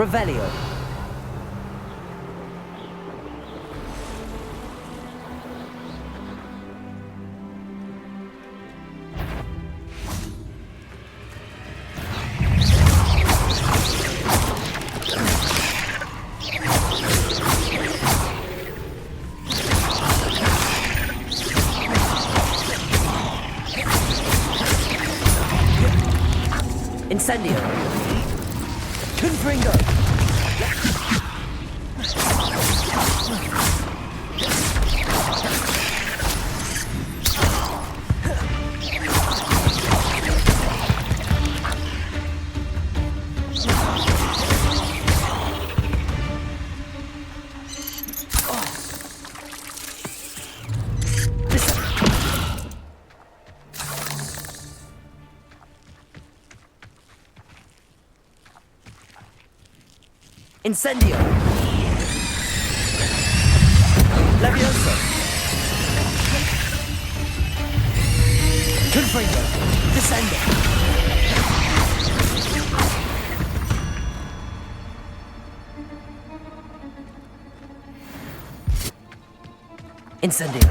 Revelio. Incendio. Confringo. Incendio! Levioso! Confringo! Descendo! Incendio!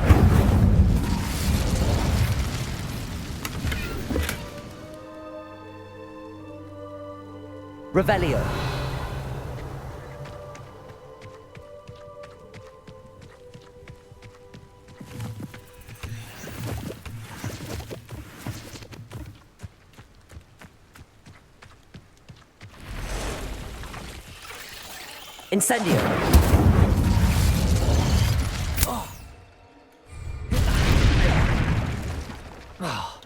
Revelio! Incendio! Oh. Oh.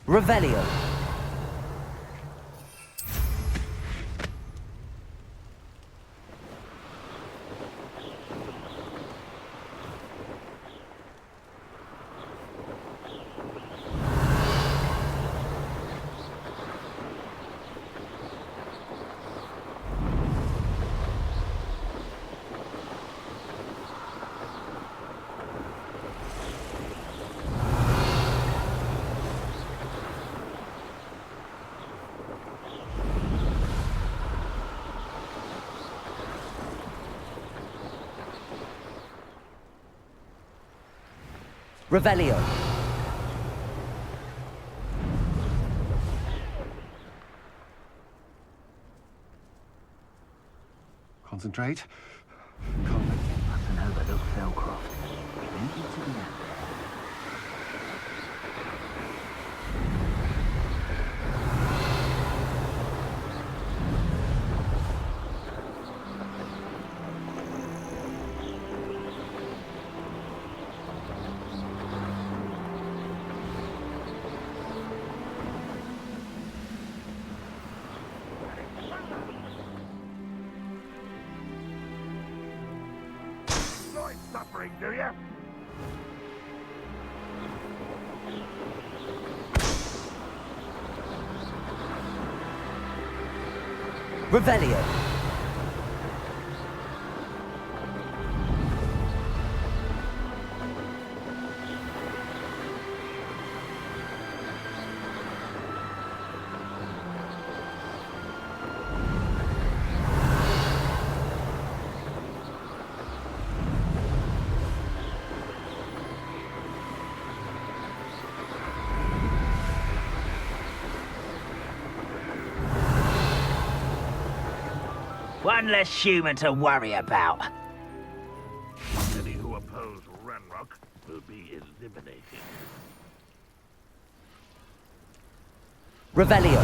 Revelio. Revelio. Concentrate. That's an overlooked Cellcroft. Empty to the end. Suffering, do you? Revelio. One less human to worry about. Any who oppose Ranrock will be eliminated. Revelio.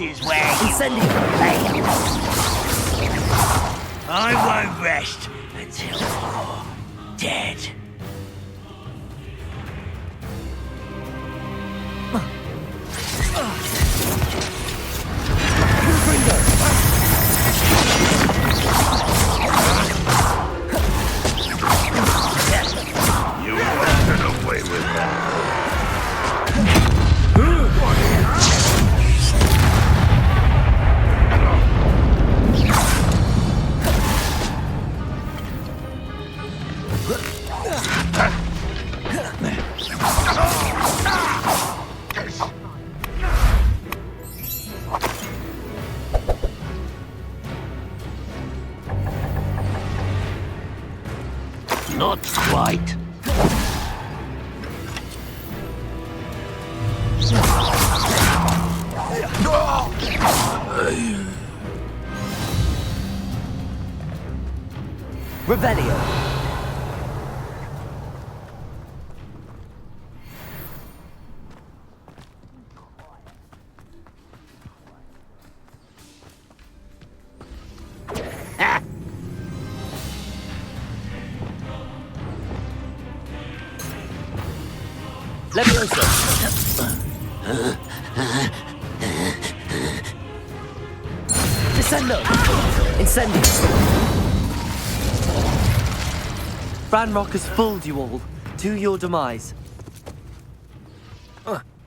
is where Incendio! I won't rest until you're dead. You won't get away with that. Not quite. Revelio! Leviosa! Descendo! Incendio! Ranrock has fooled you all. To your demise.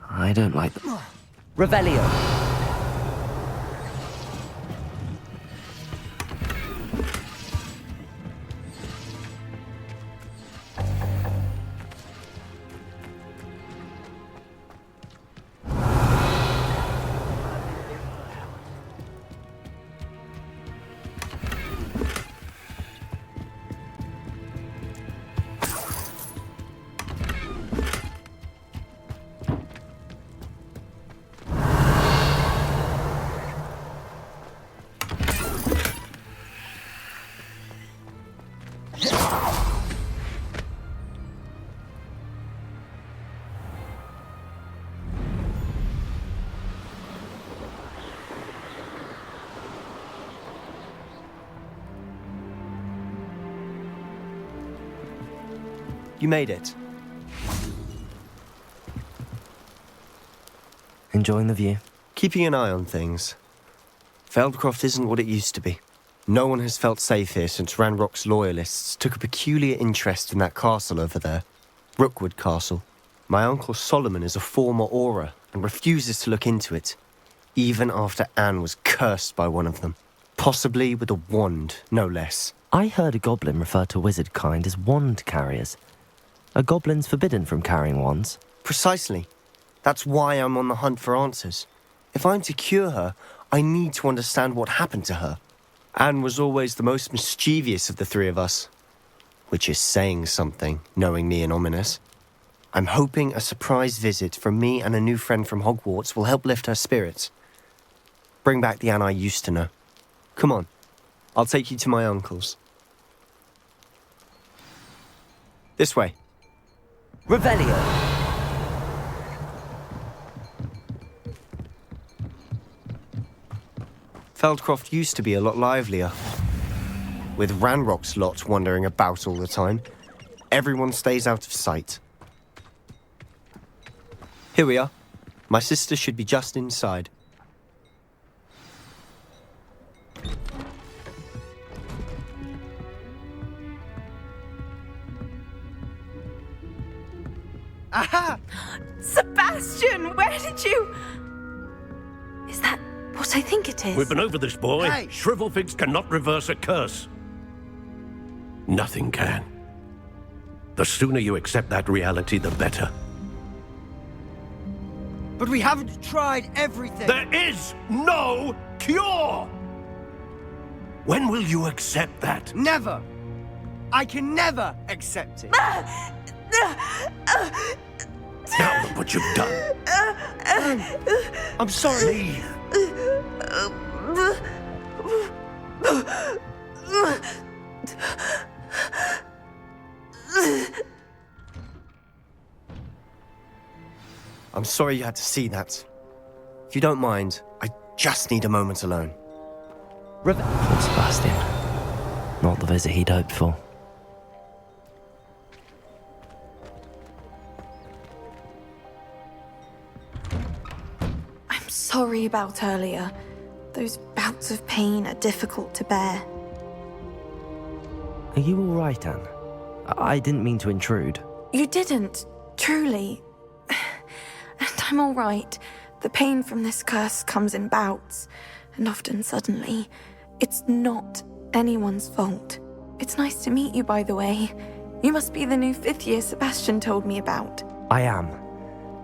I don't like them. Revelio! You made it. Enjoying the view? Keeping an eye on things. Feldcroft isn't what it used to be. No one has felt safe here since Ranrock's loyalists took a peculiar interest in that castle over there. Rookwood Castle. My uncle Solomon is a former Auror and refuses to look into it, even after Anne was cursed by one of them. Possibly with a wand, no less. I heard a goblin refer to wizard kind as wand carriers. Are goblins forbidden from carrying wands? Precisely. That's why I'm on the hunt for answers. If I'm to cure her, I need to understand what happened to her. Anne was always the most mischievous of the three of us. Which is saying something, knowing me and ominous. I'm hoping a surprise visit from me and a new friend from Hogwarts will help lift her spirits. Bring back the Anne I used to know. Come on, I'll take you to my uncle's. This way. Revelio! Feldcroft used to be a lot livelier. With Ranrock's lot wandering about all the time, everyone stays out of sight. Here we are. My sister should be just inside. Aha! Sebastian, where did you... Is that what I think it is? We've been over this, boy. Hey! Shrivelfigs cannot reverse a curse. Nothing can. The sooner you accept that reality, the better. But we haven't tried everything. There is no cure! When will you accept that? Never. I can never accept it. Now look what you've done. I'm sorry. I'm sorry you had to see that. If you don't mind, I just need a moment alone. Poor Sebastian. Not the visit he'd hoped for. I'm sorry about earlier. Those bouts of pain are difficult to bear. Are you all right, Anne? I didn't mean to intrude. You didn't, truly. And I'm all right. The pain from this curse comes in bouts, and often suddenly. It's not anyone's fault. It's nice to meet you, by the way. You must be the new 5th year Sebastian told me about. I am.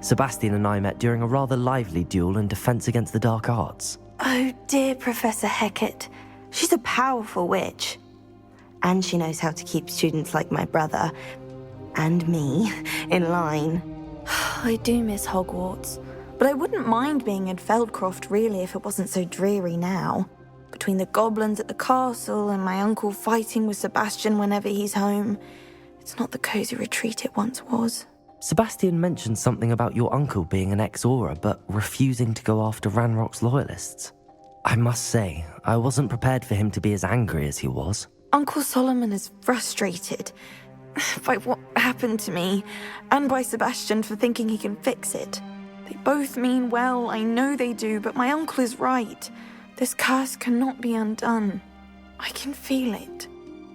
Sebastian and I met during a rather lively duel in Defense Against the Dark Arts. Oh, dear Professor Hecat. She's a powerful witch. And she knows how to keep students like my brother, and me, in line. I do miss Hogwarts, but I wouldn't mind being in Feldcroft really if it wasn't so dreary now. Between the goblins at the castle and my uncle fighting with Sebastian whenever he's home, it's not the cozy retreat it once was. Sebastian mentioned something about your uncle being an ex-Auror, but refusing to go after Ranrock's loyalists. I must say, I wasn't prepared for him to be as angry as he was. Uncle Solomon is frustrated by what happened to me, and by Sebastian for thinking he can fix it. They both mean well, I know they do, but my uncle is right. This curse cannot be undone. I can feel it.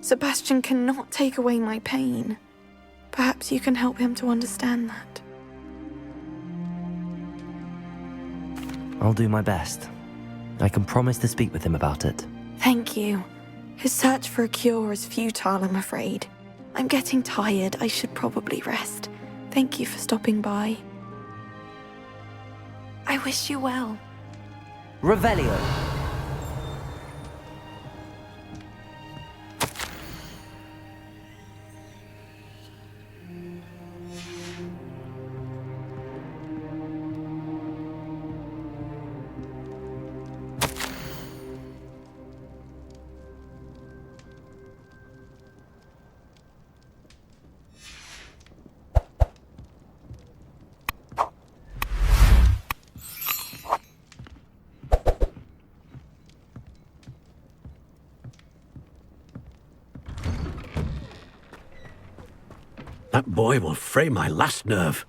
Sebastian cannot take away my pain. Perhaps you can help him to understand that. I'll do my best. I can promise to speak with him about it. Thank you. His search for a cure is futile, I'm afraid. I'm getting tired. I should probably rest. Thank you for stopping by. I wish you well. Revelio. That boy will fray my last nerve.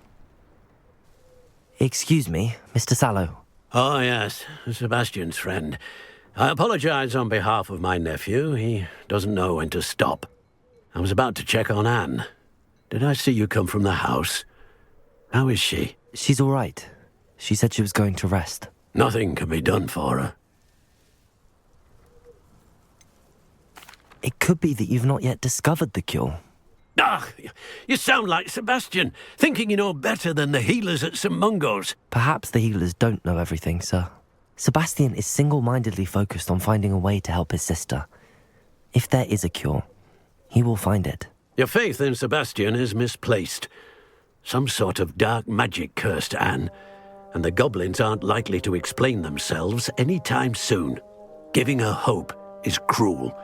Excuse me, Mr. Sallow. Oh, yes, Sebastian's friend. I apologize on behalf of my nephew. He doesn't know when to stop. I was about to check on Anne. Did I see you come from the house? How is she? She's all right. She said she was going to rest. Nothing can be done for her. It could be that you've not yet discovered the cure. Ah, you sound like Sebastian, thinking you know better than the healers at St. Mungo's. Perhaps the healers don't know everything, sir. Sebastian is single-mindedly focused on finding a way to help his sister. If there is a cure, he will find it. Your faith in Sebastian is misplaced. Some sort of dark magic cursed Anne, and the goblins aren't likely to explain themselves anytime soon. Giving her hope is cruel.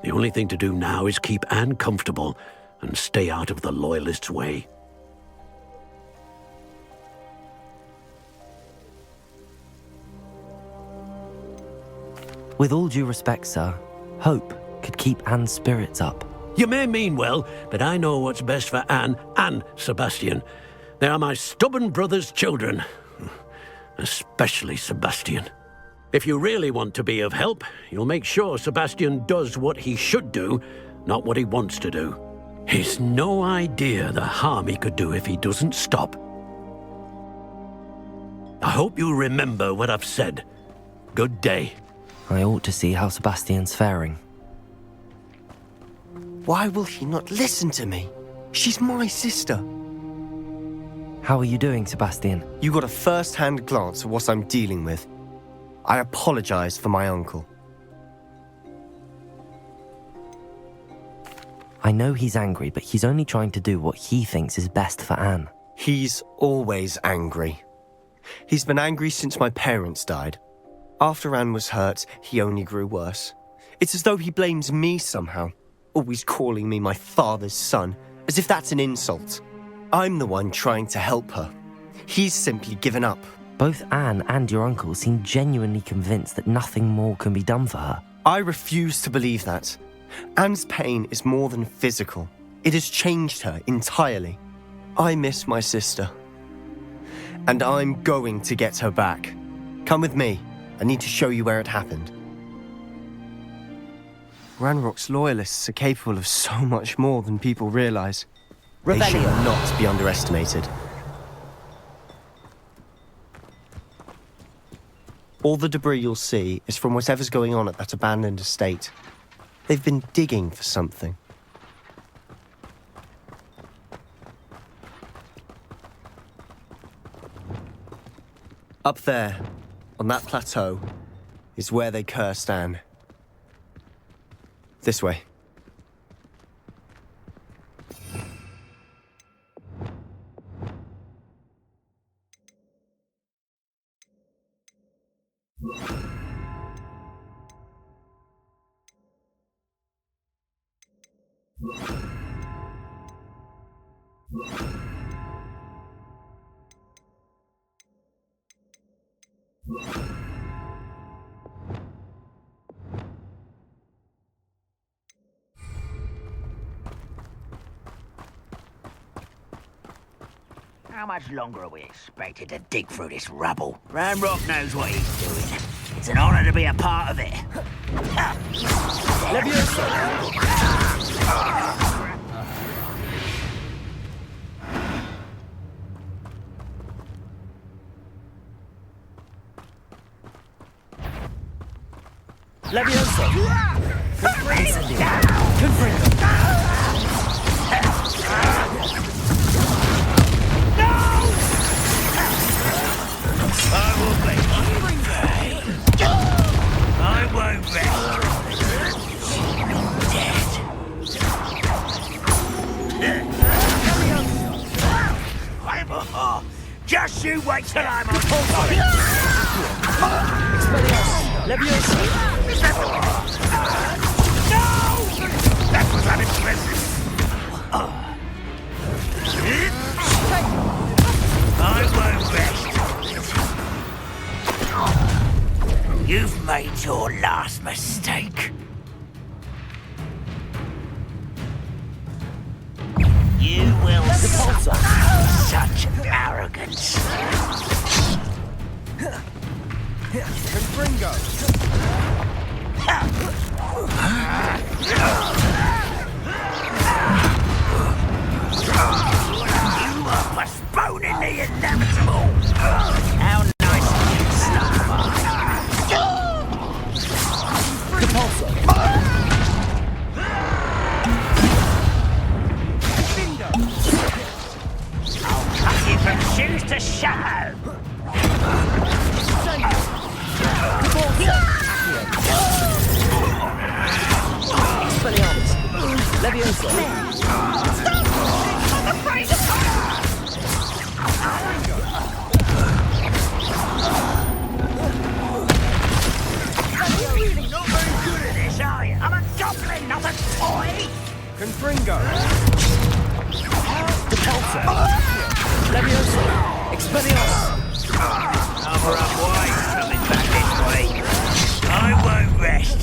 The only thing to do now is keep Anne comfortable and stay out of the Loyalists' way. With all due respect, sir, hope could keep Anne's spirits up. You may mean well, but I know what's best for Anne and Sebastian. They are my stubborn brother's children. Especially Sebastian. If you really want to be of help, you'll make sure Sebastian does what he should do, not what he wants to do. He's no idea the harm he could do if he doesn't stop. I hope you remember what I've said. Good day. I ought to see how Sebastian's faring. Why will he not listen to me? She's my sister. How are you doing, Sebastian? You got a first-hand glance at what I'm dealing with. I apologize for my uncle. I know he's angry, but he's only trying to do what he thinks is best for Anne. He's always angry. He's been angry since my parents died. After Anne was hurt, he only grew worse. It's as though he blames me somehow, always calling me my father's son, as if that's an insult. I'm the one trying to help her. He's simply given up, Both Anne and your uncle seem genuinely convinced that nothing more can be done for her. I refuse to believe that. Anne's pain is more than physical. It has changed her entirely. I miss my sister. And I'm going to get her back. Come with me. I need to show you where it happened. Ranrock's loyalists are capable of so much more than people realize. They should not be underestimated. All the debris you'll see is from whatever's going on at that abandoned estate. They've been digging for something. Up there, on that plateau, is where they cursed Anne. This way. How much longer are we expected to dig through this rubble? Ranrock knows what he's doing. It's an honor to be a part of it. Just you wait till I'm on top. No! That was unimpressive. I won't rest. You've made your last mistake. You will suffer such arrogance. Confringo! You are postponing the inevitable. How nice of you to stop. I'll cut you from shoes to shadow. You're not very good at this, are you? I'm a goblin, not a toy. Confringo! Cover up wide, coming back this way. I won't rest.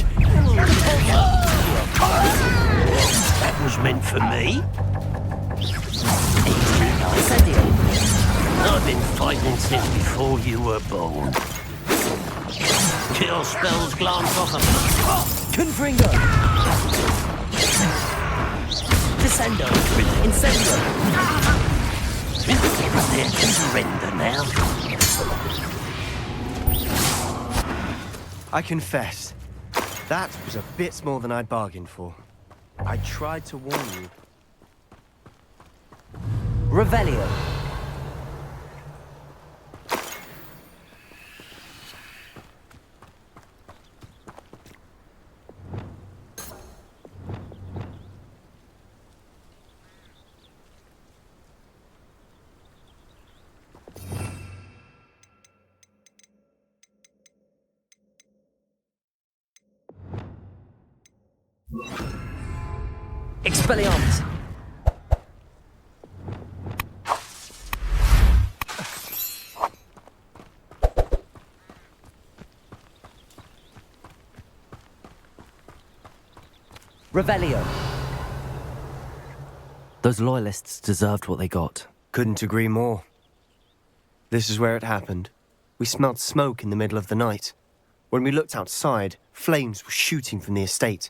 That was meant for me. I've been fighting since before you were born. Kill spells glance off of me. Confringo! Descendo! Incendio! There to surrender now. I confess, that was a bit more than I'd bargained for. I tried to warn you. Revelio. Expelliarmus! Revelio. Those loyalists deserved what they got. Couldn't agree more. This is where it happened. We smelled smoke in the middle of the night. When we looked outside, flames were shooting from the estate.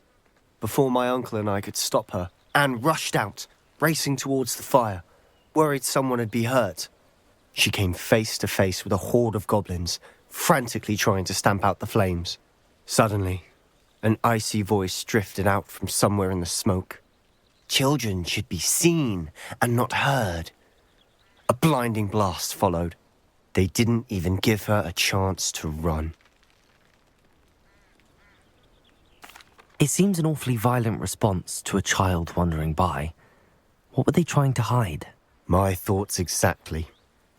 Before my uncle and I could stop her, Anne rushed out, racing towards the fire, worried someone had been hurt. She came face to face with a horde of goblins, frantically trying to stamp out the flames. Suddenly, an icy voice drifted out from somewhere in the smoke. Children should be seen and not heard. A blinding blast followed. They didn't even give her a chance to run. It seems an awfully violent response to a child wandering by. What were they trying to hide? My thoughts exactly.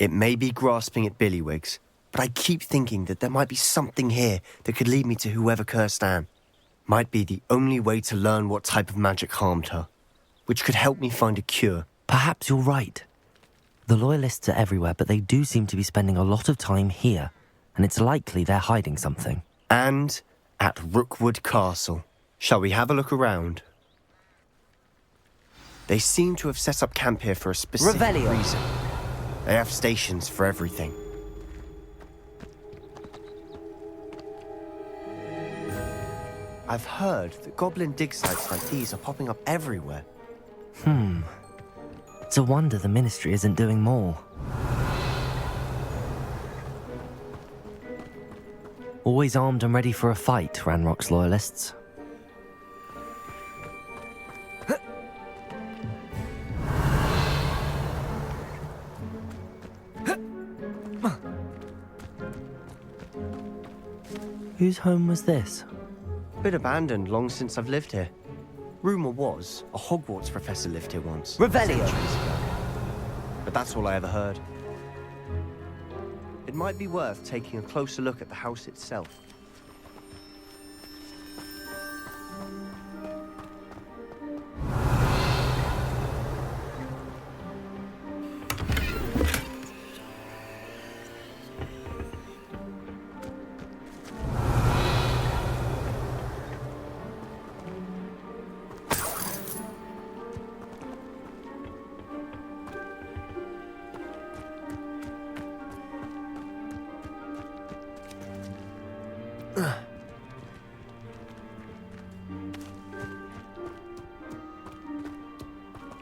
It may be grasping at billywhigs, but I keep thinking that there might be something here that could lead me to whoever cursed Anne. Might be the only way to learn what type of magic harmed her, which could help me find a cure. Perhaps you're right. The Loyalists are everywhere, but they do seem to be spending a lot of time here, and it's likely they're hiding something. And at Rookwood Castle. Shall we have a look around? They seem to have set up camp here for a specific Revelio. reason. They have stations for everything. I've heard that goblin dig sites like these are popping up everywhere. It's a wonder the Ministry isn't doing more. Always armed and ready for a fight, Ranrock's Loyalists. Whose home was this? Been abandoned long since I've lived here. Rumour was a Hogwarts professor lived here once. Revelio. Centuries ago. But that's all I ever heard. It might be worth taking a closer look at the house itself.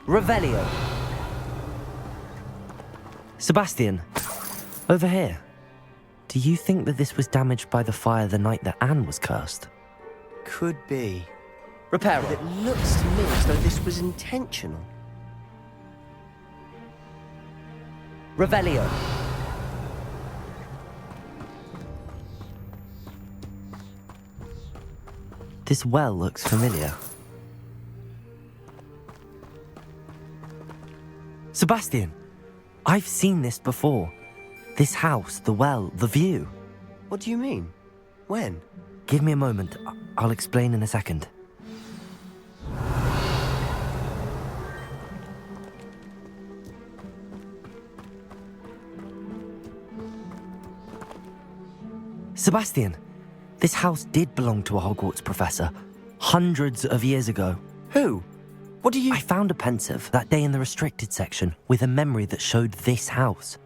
Revelio. Sebastian, over here. Do you think that this was damaged by the fire the night that Anne was cursed? Could be. Reparo. But it looks to me as though this was intentional. Revelio. This well looks familiar. Sebastian, I've seen this before. This house, the well, the view. What do you mean? When? Give me a moment. I'll explain in a second. Sebastian, this house did belong to a Hogwarts professor, hundreds of years ago. Who? What do you... I found a pensive that day in the restricted section with a memory that showed this house.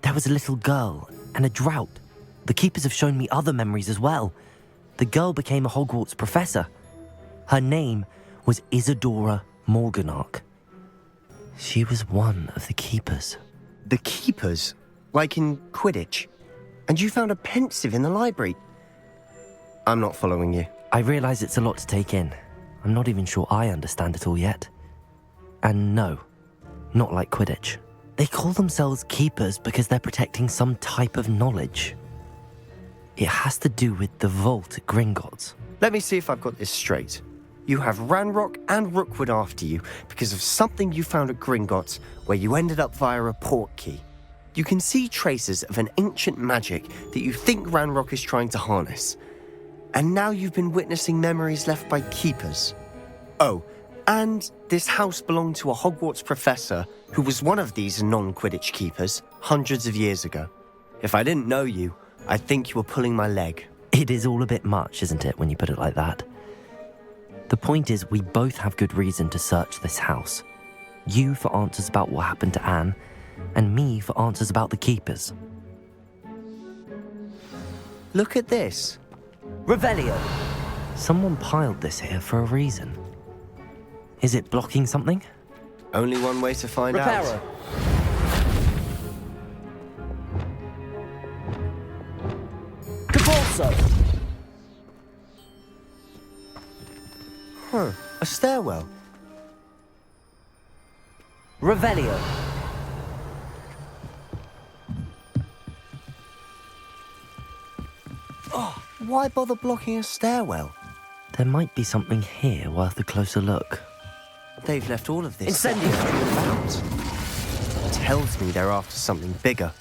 There was a little girl and a drought. The keepers have shown me other memories as well. The girl became a Hogwarts professor. Her name was Isadora Morganach. She was one of the keepers. The keepers? Like in Quidditch? And you found a pensive in the library? I'm not following you. I realize it's a lot to take in. I'm not even sure I understand it all yet. And no, not like Quidditch. They call themselves keepers because they're protecting some type of knowledge. It has to do with the vault at Gringotts. Let me see if I've got this straight. You have Ranrock and Rookwood after you because of something you found at Gringotts where you ended up via a portkey. You can see traces of an ancient magic that you think Ranrock is trying to harness. And now you've been witnessing memories left by keepers. Oh, and this house belonged to a Hogwarts professor who was one of these non-Quidditch keepers hundreds of years ago. If I didn't know you, I'd think you were pulling my leg. It is all a bit much, isn't it, when you put it like that? The point is, we both have good reason to search this house. You for answers about what happened to Anne, and me for answers about the keepers. Look at this. Revelio. Someone piled this here for a reason. Is it blocking something? Only one way to find out. Reparo. Capulso. Huh, a stairwell. Revelio. Why bother blocking a stairwell? There might be something here worth a closer look. They've left all of this Incendio. about. Tells me they're after something bigger.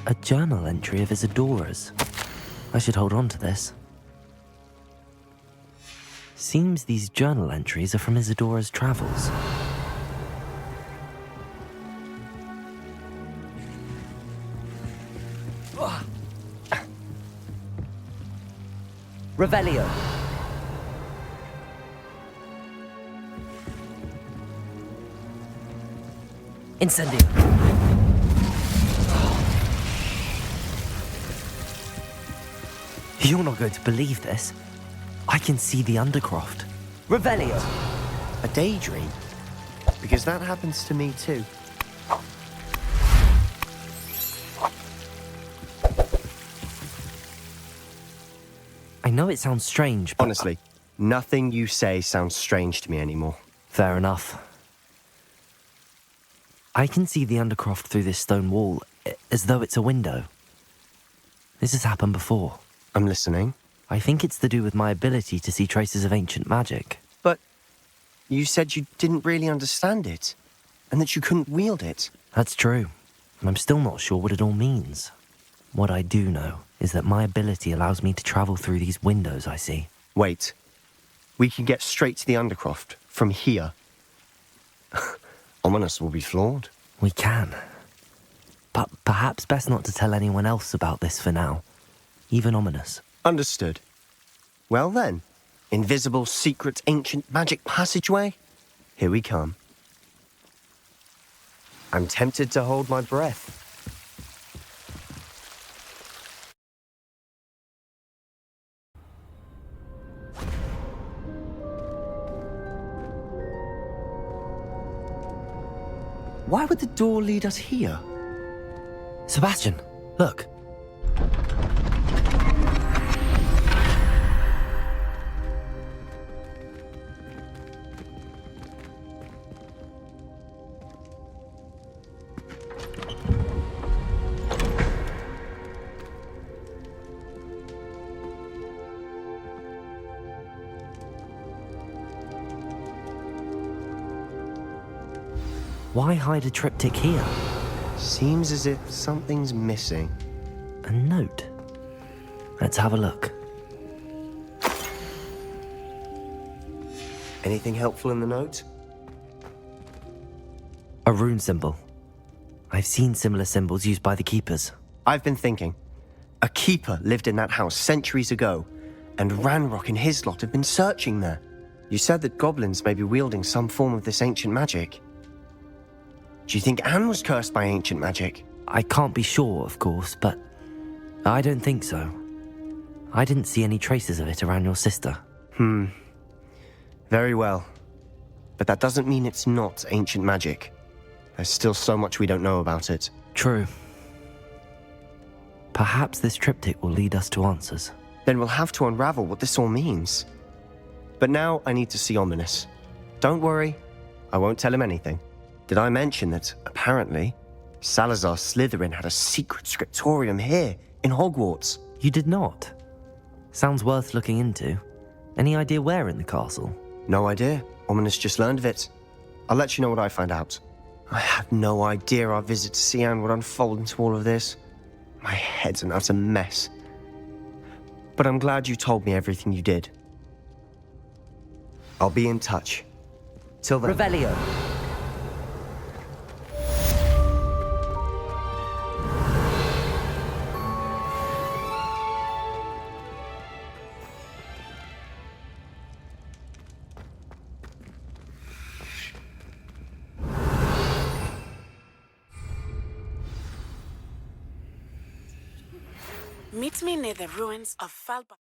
A journal entry of Isadora's. I should hold on to this. Seems these journal entries are from Isadora's travels. Revelio. Incendio. You're not going to believe this. I can see the Undercroft. Revelio. A daydream? Because that happens to me too. I know it sounds strange, but... Honestly, nothing you say sounds strange to me anymore. Fair enough. I can see the Undercroft through this stone wall, as though it's a window. This has happened before. I'm listening. I think it's to do with my ability to see traces of ancient magic. But you said you didn't really understand it, and that you couldn't wield it. That's true, and I'm still not sure what it all means. What I do know is that my ability allows me to travel through these windows I see. Wait. We can get straight to the Undercroft from here. Ominous will be flawed. We can. But perhaps best not to tell anyone else about this for now. Even Ominous. Understood. Well then, invisible, secret, ancient magic passageway? Here we come. I'm tempted to hold my breath. Why would the door lead us here? Sebastian, look. Why hide a triptych here? Seems as if something's missing. A note. Let's have a look. Anything helpful in the note? A rune symbol. I've seen similar symbols used by the keepers. I've been thinking. A keeper lived in that house centuries ago, and Ranrock and his lot have been searching there. You said that goblins may be wielding some form of this ancient magic. Do you think Anne was cursed by ancient magic? I can't be sure, of course, but I don't think so. I didn't see any traces of it around your sister. Very well. But that doesn't mean it's not ancient magic. There's still so much we don't know about it. True. Perhaps this triptych will lead us to answers. Then we'll have to unravel what this all means. But now I need to see Ominous. Don't worry, I won't tell him anything. Did I mention that, apparently, Salazar Slytherin had a secret scriptorium here, in Hogwarts? You did not? Sounds worth looking into. Any idea where in the castle? No idea. Ominous just learned of it. I'll let you know what I find out. I had no idea our visit to see Anne would unfold into all of this. My head's an utter mess. But I'm glad you told me everything you did. I'll be in touch. Till then. Revelio. Meet me near the ruins of Falba.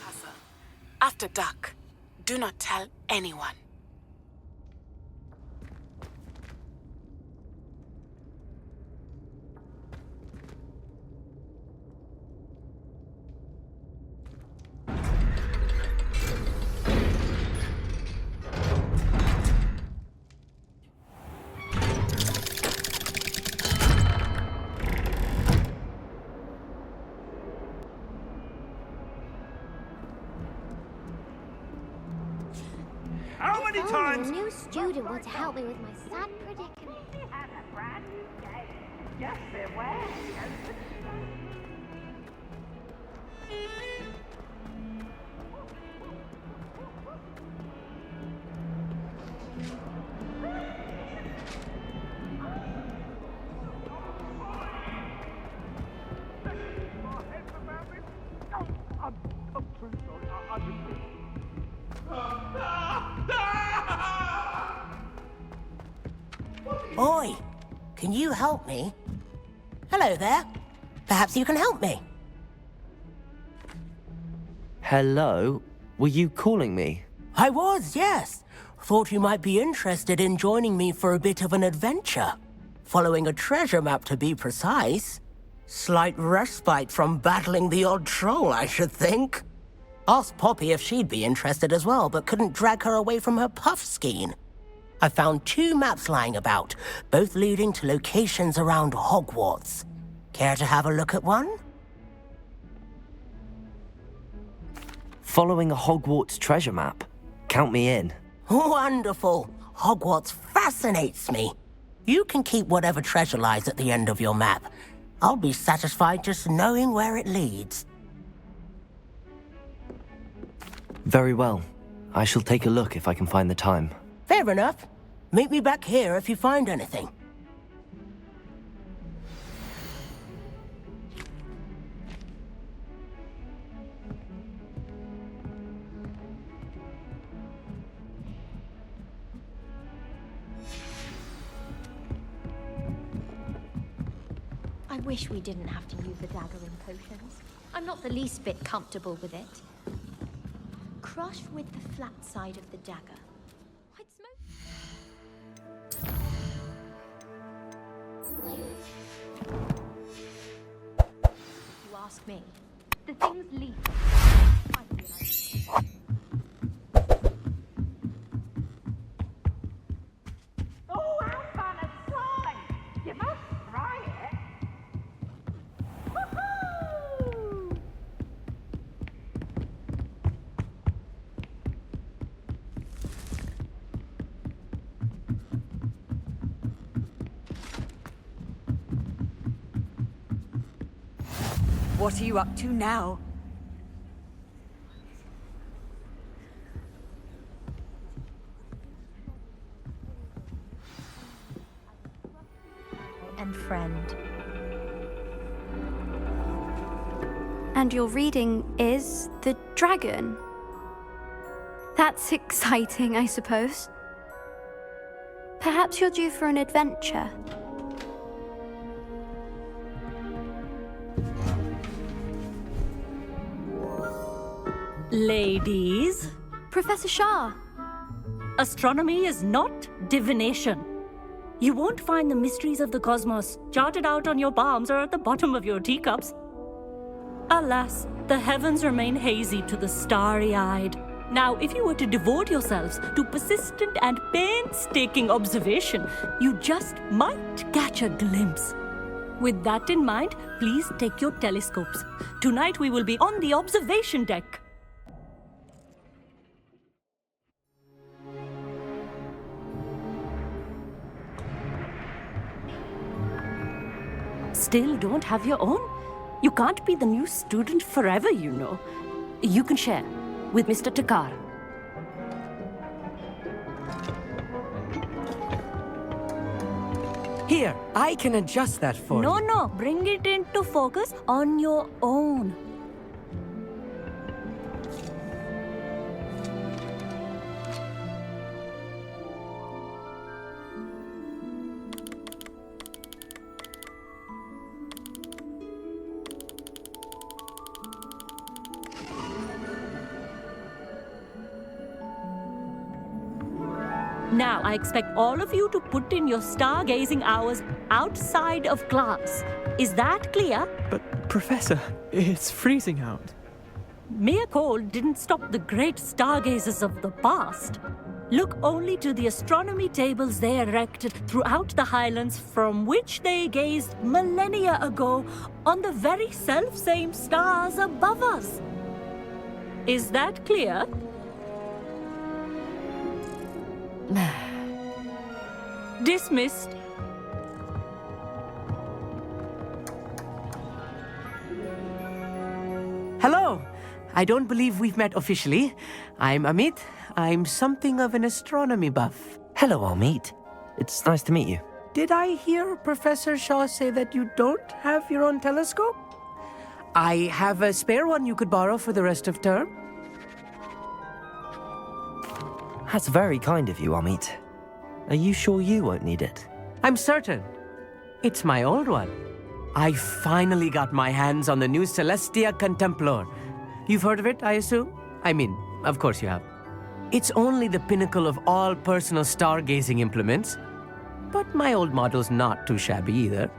Castle. After dark. Do not tell anyone. How many times? A new student want to help me with my sad predicament. Yes, there were. Oi! Can you help me? Hello there. Perhaps you can help me. Hello? Were you calling me? I was, yes. Thought you might be interested in joining me for a bit of an adventure. Following a treasure map, to be precise. Slight respite from battling the odd troll, I should think. Asked Poppy if she'd be interested as well, but couldn't drag her away from her puff skein. I found 2 maps lying about, both leading to locations around Hogwarts. Care to have a look at one? Following a Hogwarts treasure map? Count me in. Wonderful. Hogwarts fascinates me. You can keep whatever treasure lies at the end of your map. I'll be satisfied just knowing where it leads. Very well. I shall take a look if I can find the time. Fair enough. Meet me back here if you find anything. I wish we didn't have to use the dagger in potions. I'm not the least bit comfortable with it. Crush with the flat side of the dagger. I'd smoke. If you ask me, the thing's lethal. Oh, how fun and fun! You must try it. Woohoo! What are you up to now? And friend. And your reading is The Dragon. That's exciting, I suppose. Perhaps you're due for an adventure. Ladies. Professor Shah. Astronomy is not divination. You won't find the mysteries of the cosmos charted out on your palms or at the bottom of your teacups. Alas, the heavens remain hazy to the starry-eyed. Now, if you were to devote yourselves to persistent and painstaking observation, you just might catch a glimpse. With that in mind, please take your telescopes. Tonight we will be on the observation deck. Still don't have your own? You can't be the new student forever, you know. You can share with Mr. Takar. Here, I can adjust that for you. No, bring it into focus on your own. Now, I expect all of you to put in your stargazing hours outside of class. Is that clear? But, Professor, it's freezing out. Mere cold didn't stop the great stargazers of the past. Look only to the astronomy tables they erected throughout the Highlands from which they gazed millennia ago on the very self-same stars above us. Is that clear? Dismissed. Hello. I don't believe we've met officially. I'm Amit. I'm something of an astronomy buff. Hello, Amit. It's nice to meet you. Did I hear Professor Shaw say that you don't have your own telescope? I have a spare one you could borrow for the rest of term. That's very kind of you, Amit. Are you sure you won't need it? I'm certain. It's my old one. I finally got my hands on the new Celestia Contemplar. You've heard of it, I assume? I mean, of course you have. It's only the pinnacle of all personal stargazing implements. But my old model's not too shabby either.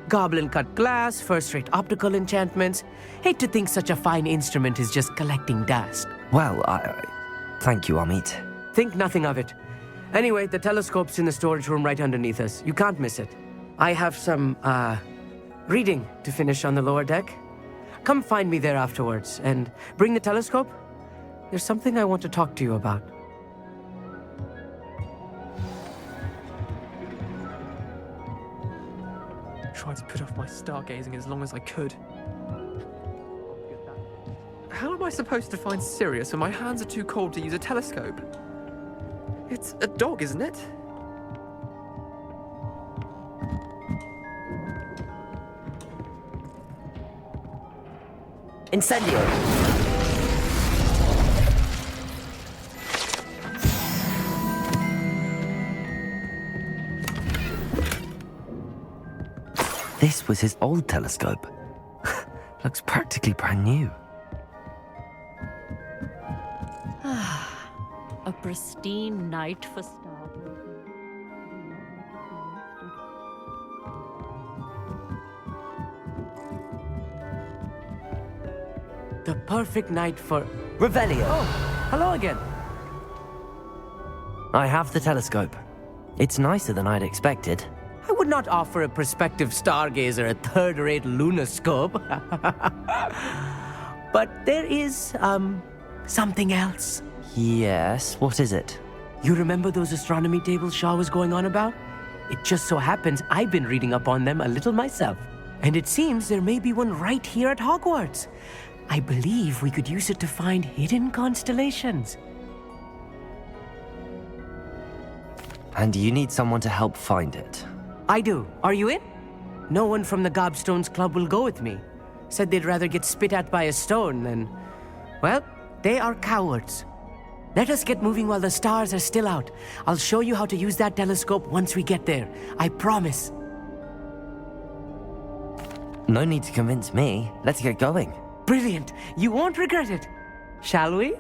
Goblin-cut glass, first-rate optical enchantments. Hate to think such a fine instrument is just collecting dust. Well, thank you, Amit. Think nothing of it. Anyway, the telescope's in the storage room right underneath us. You can't miss it. I have some, reading to finish on the lower deck. Come find me there afterwards, and bring the telescope. There's something I want to talk to you about. I tried to put off my stargazing as long as I could. How am I supposed to find Sirius when my hands are too cold to use a telescope? It's a dog, isn't it? Incendio! This was his old telescope. Looks practically brand new. A pristine night for stargazing. The perfect night for... Revelio! Oh, hello again. I have the telescope. It's nicer than I'd expected. I would not offer a prospective stargazer a third-rate lunoscope. But there is, something else. Yes, what is it? You remember those astronomy tables Shaw was going on about? It just so happens I've been reading up on them a little myself. And it seems there may be one right here at Hogwarts. I believe we could use it to find hidden constellations. And you need someone to help find it. I do. Are you in? No one from the Gobstones Club will go with me. Said they'd rather get spit at by a stone than... Well, they are cowards. Let us get moving while the stars are still out. I'll show you how to use that telescope once we get there. I promise. No need to convince me. Let's get going. Brilliant. You won't regret it. Shall we?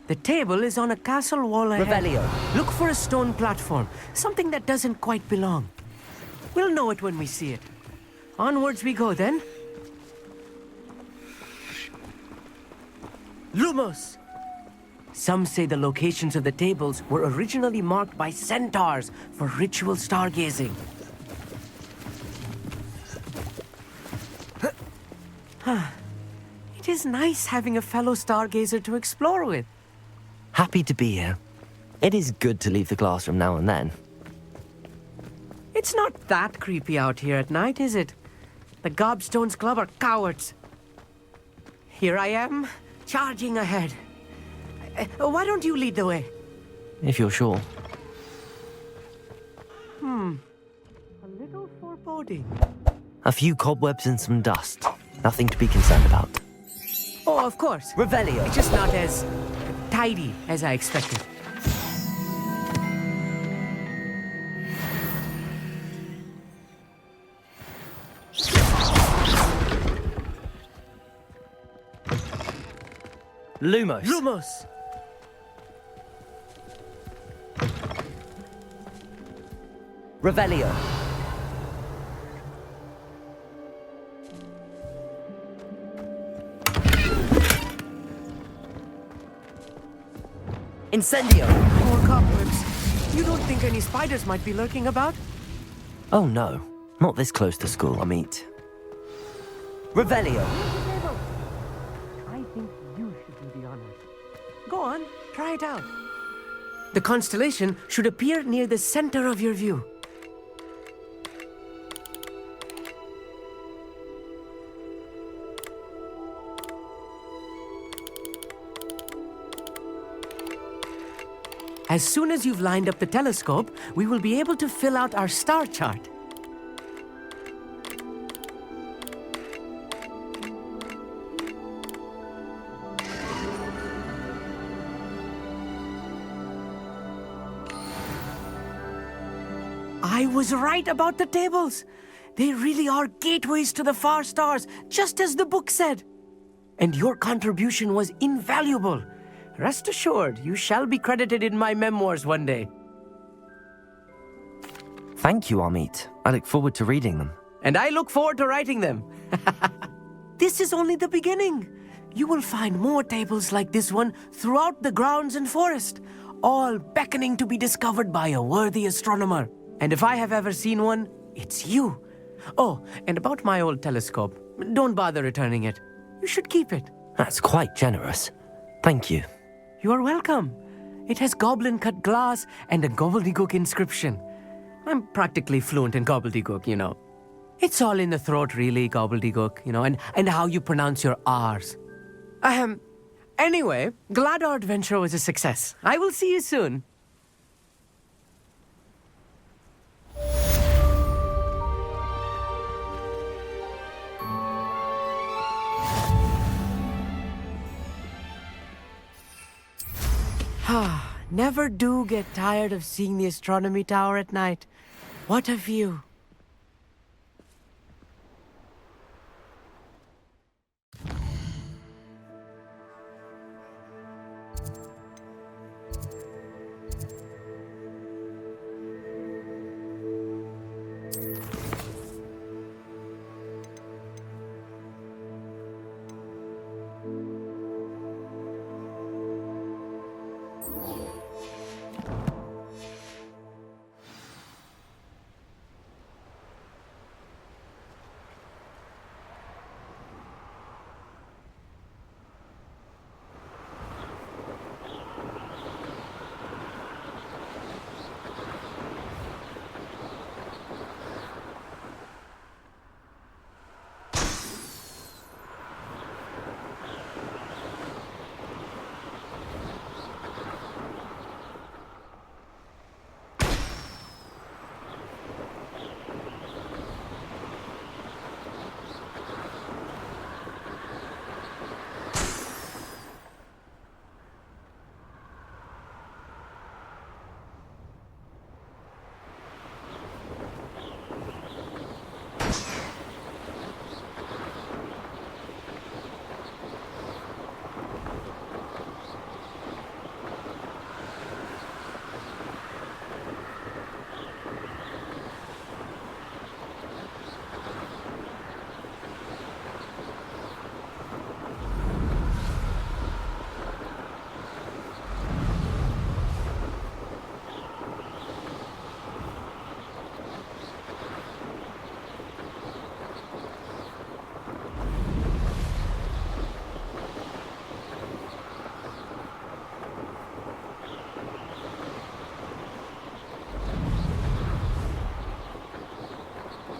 The table is on a castle wall ahead. Revelio. Look for a stone platform, something that doesn't quite belong. We'll know it when we see it. Onwards we go, then. Lumos! Some say the locations of the tables were originally marked by centaurs for ritual stargazing. It is nice having a fellow stargazer to explore with. Happy to be here. It is good to leave the classroom now and then. It's not that creepy out here at night, is it? The Gobstones Club are cowards. Here I am, charging ahead. Why don't you lead the way? If you're sure. A little foreboding. A few cobwebs and some dust. Nothing to be concerned about. Oh, of course. Revelio. It's just not as tidy as I expected. Lumos. Lumos! Revelio. Incendio. Poor cobwebs. You don't think any spiders might be lurking about? Oh no, not this close to school, Amit. Revelio. I think you should do the honors. Go on, try it out. The constellation should appear near the center of your view. As soon as you've lined up the telescope, we will be able to fill out our star chart. I was right about the tables. They really are gateways to the far stars, just as the book said. And your contribution was invaluable. Rest assured, you shall be credited in my memoirs one day. Thank you, Amit. I look forward to reading them. And I look forward to writing them. This is only the beginning. You will find more tables like this one throughout the grounds and forest, all beckoning to be discovered by a worthy astronomer. And if I have ever seen one, it's you. Oh, and about my old telescope, don't bother returning it. You should keep it. That's quite generous. Thank you. You are welcome. It has goblin-cut glass and a gobbledygook inscription. I'm practically fluent in gobbledygook, you know. It's all in the throat, really, gobbledygook, you know, and how you pronounce your R's. Anyway, glad our adventure was a success. I will see you soon. Never do get tired of seeing the astronomy tower at night. What a view.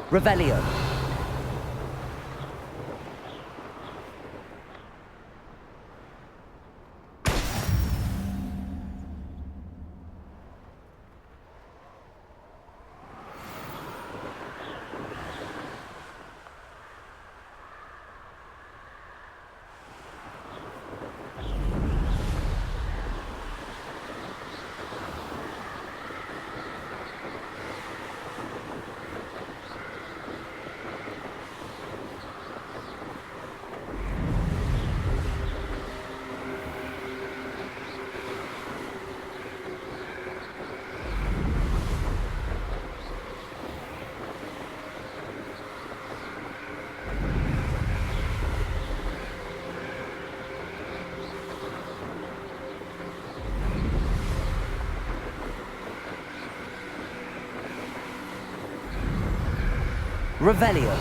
Revelio. Revelio.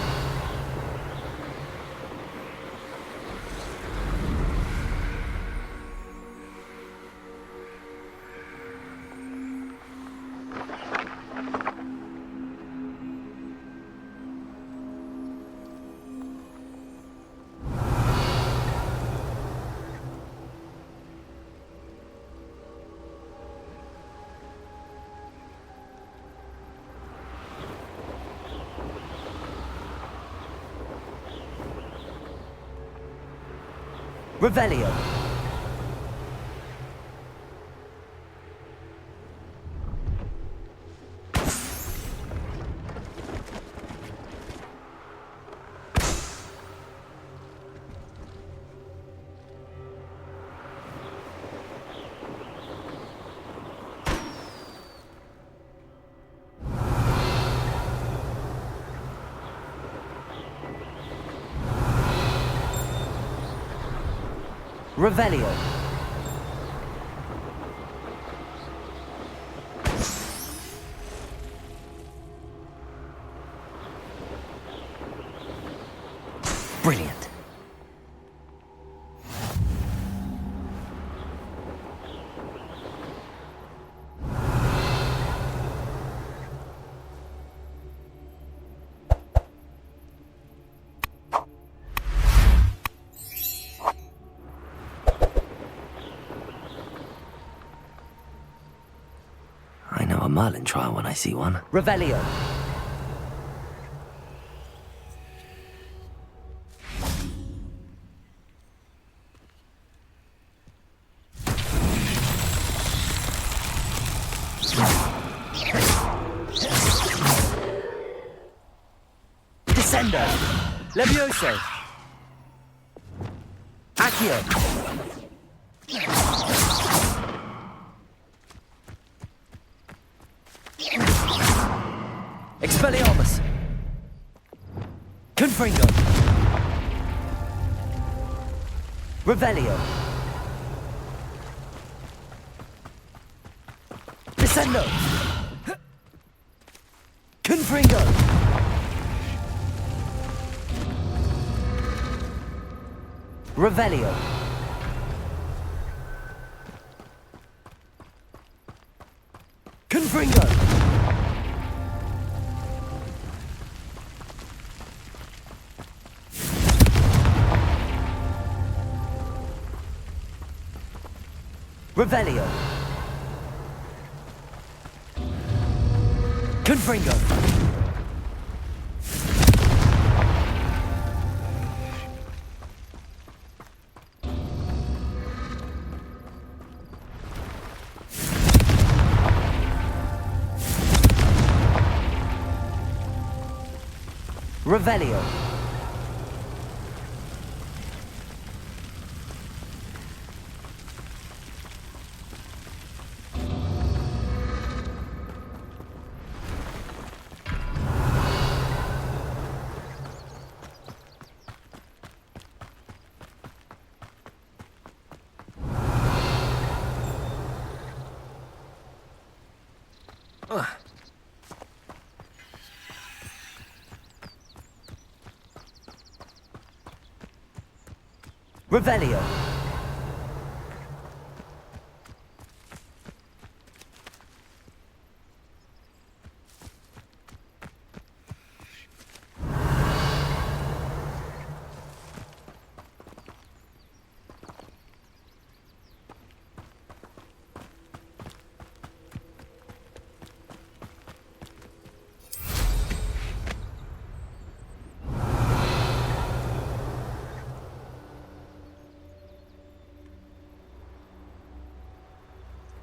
Revelio. Revelio. Brilliant. I know a Merlin trial when I see one. Revelio. Descendo. Levioso. Accio. Expelliarmus! Confringo! Revelio! Descendo! Confringo! Revelio! Confringo! Revelio. Confringo. Revelio. Revelio.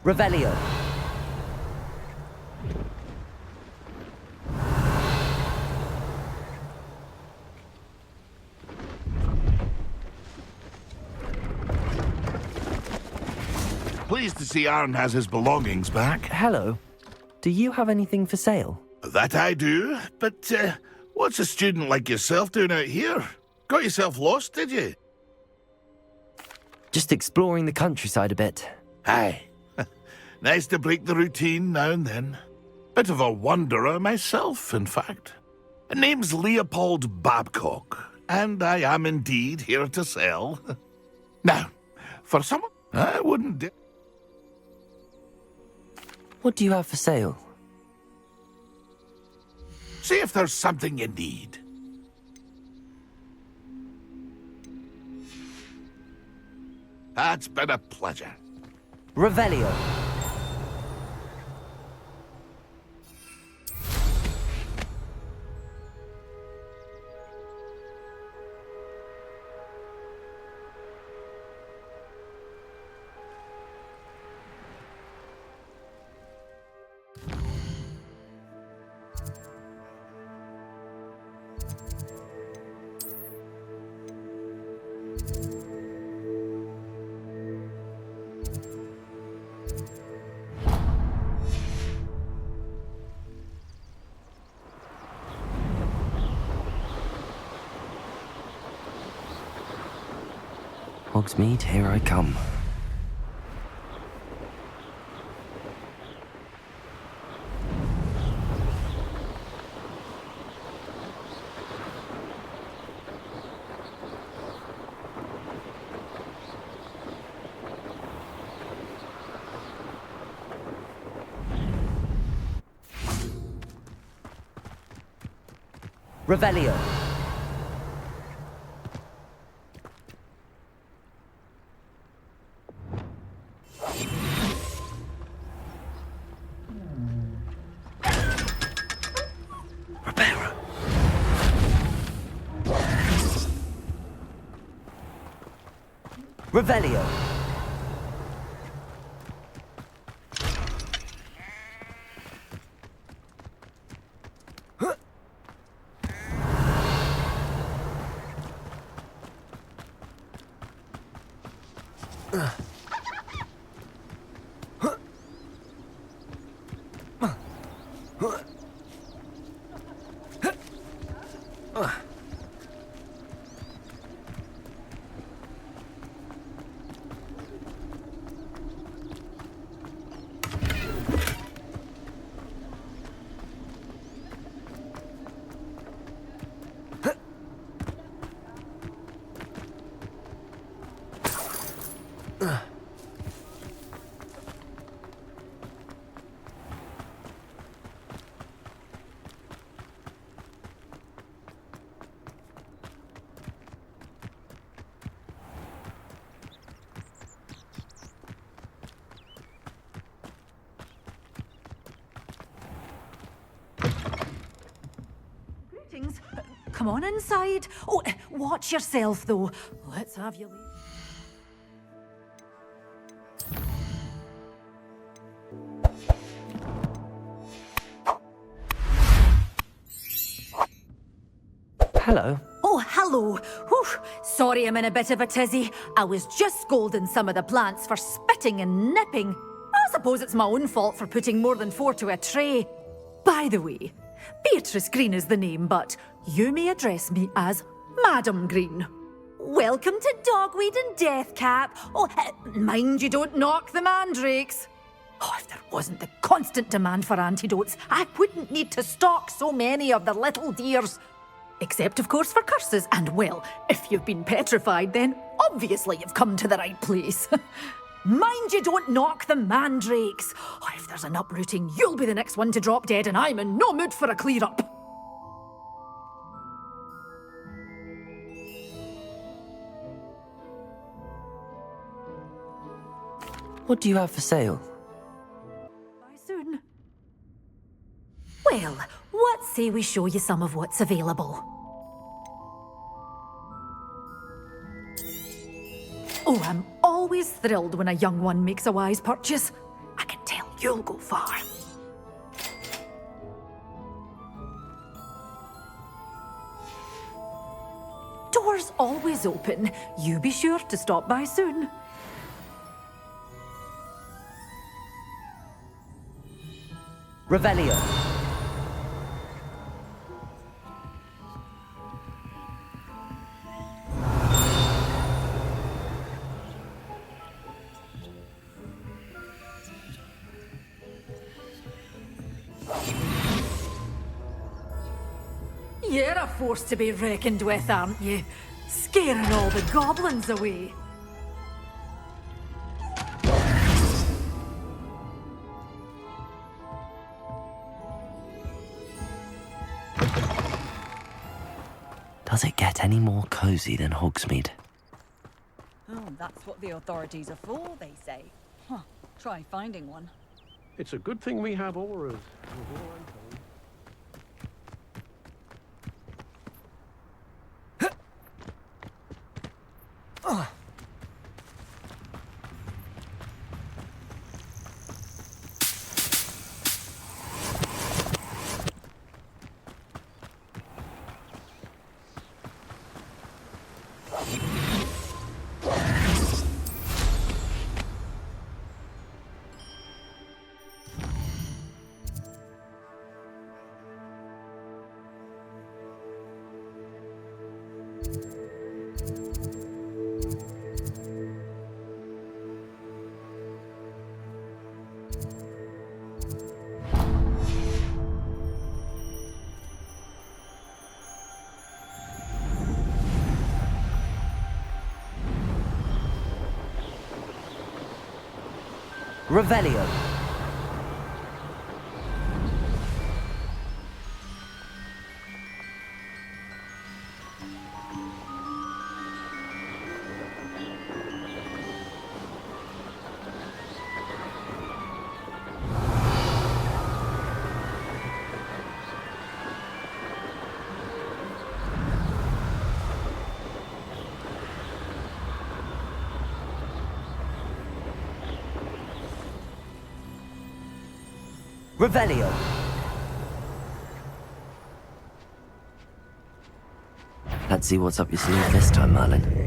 Revelio. Pleased to see Aaron has his belongings back. Hello. Do you have anything for sale? That I do, but what's a student like yourself doing out here? Got yourself lost, did you? Just exploring the countryside a bit. Aye. Nice to break the routine now and then. Bit of a wanderer myself, in fact. Name's Leopold Babcock, and I am indeed here to sell. Now, for someone I wouldn't dare. What do you have for sale? See if there's something you need. That's been a pleasure. Revelio. Hogsmeade, here I come. Revelio. Revelio. Come on inside. Oh, watch yourself, though. Let's have you leave. Hello. Oh, hello. Whew. Sorry I'm in a bit of a tizzy. I was just scolding some of the plants for spitting and nipping. I suppose it's my own fault for putting more than 4 to a tray. By the way, Beatrice Green is the name, but you may address me as Madam Green. Welcome to Dogweed and Deathcap. Oh, mind you don't knock the mandrakes. Oh, if there wasn't the constant demand for antidotes, I wouldn't need to stock so many of the little dears. Except, of course, for curses. And, well, if you've been petrified, then obviously you've come to the right place. Mind you don't knock the mandrakes. Oh, if there's an uprooting, you'll be the next one to drop dead, and I'm in no mood for a clear-up. What do you have for sale? Bye soon. Well, what say we show you some of what's available? Oh, I'm always thrilled when a young one makes a wise purchase. I can tell you'll go far. Doors always open. You be sure to stop by soon. Revelio. You're a force to be reckoned with, aren't you? Scaring all the goblins away. Does it get any more cozy than Hogsmeade? Oh, that's what the authorities are for, they say. Huh. Try finding one. It's a good thing we have auras. Revelio. Revelio. Let's see what's up your sleeve this time, Merlin.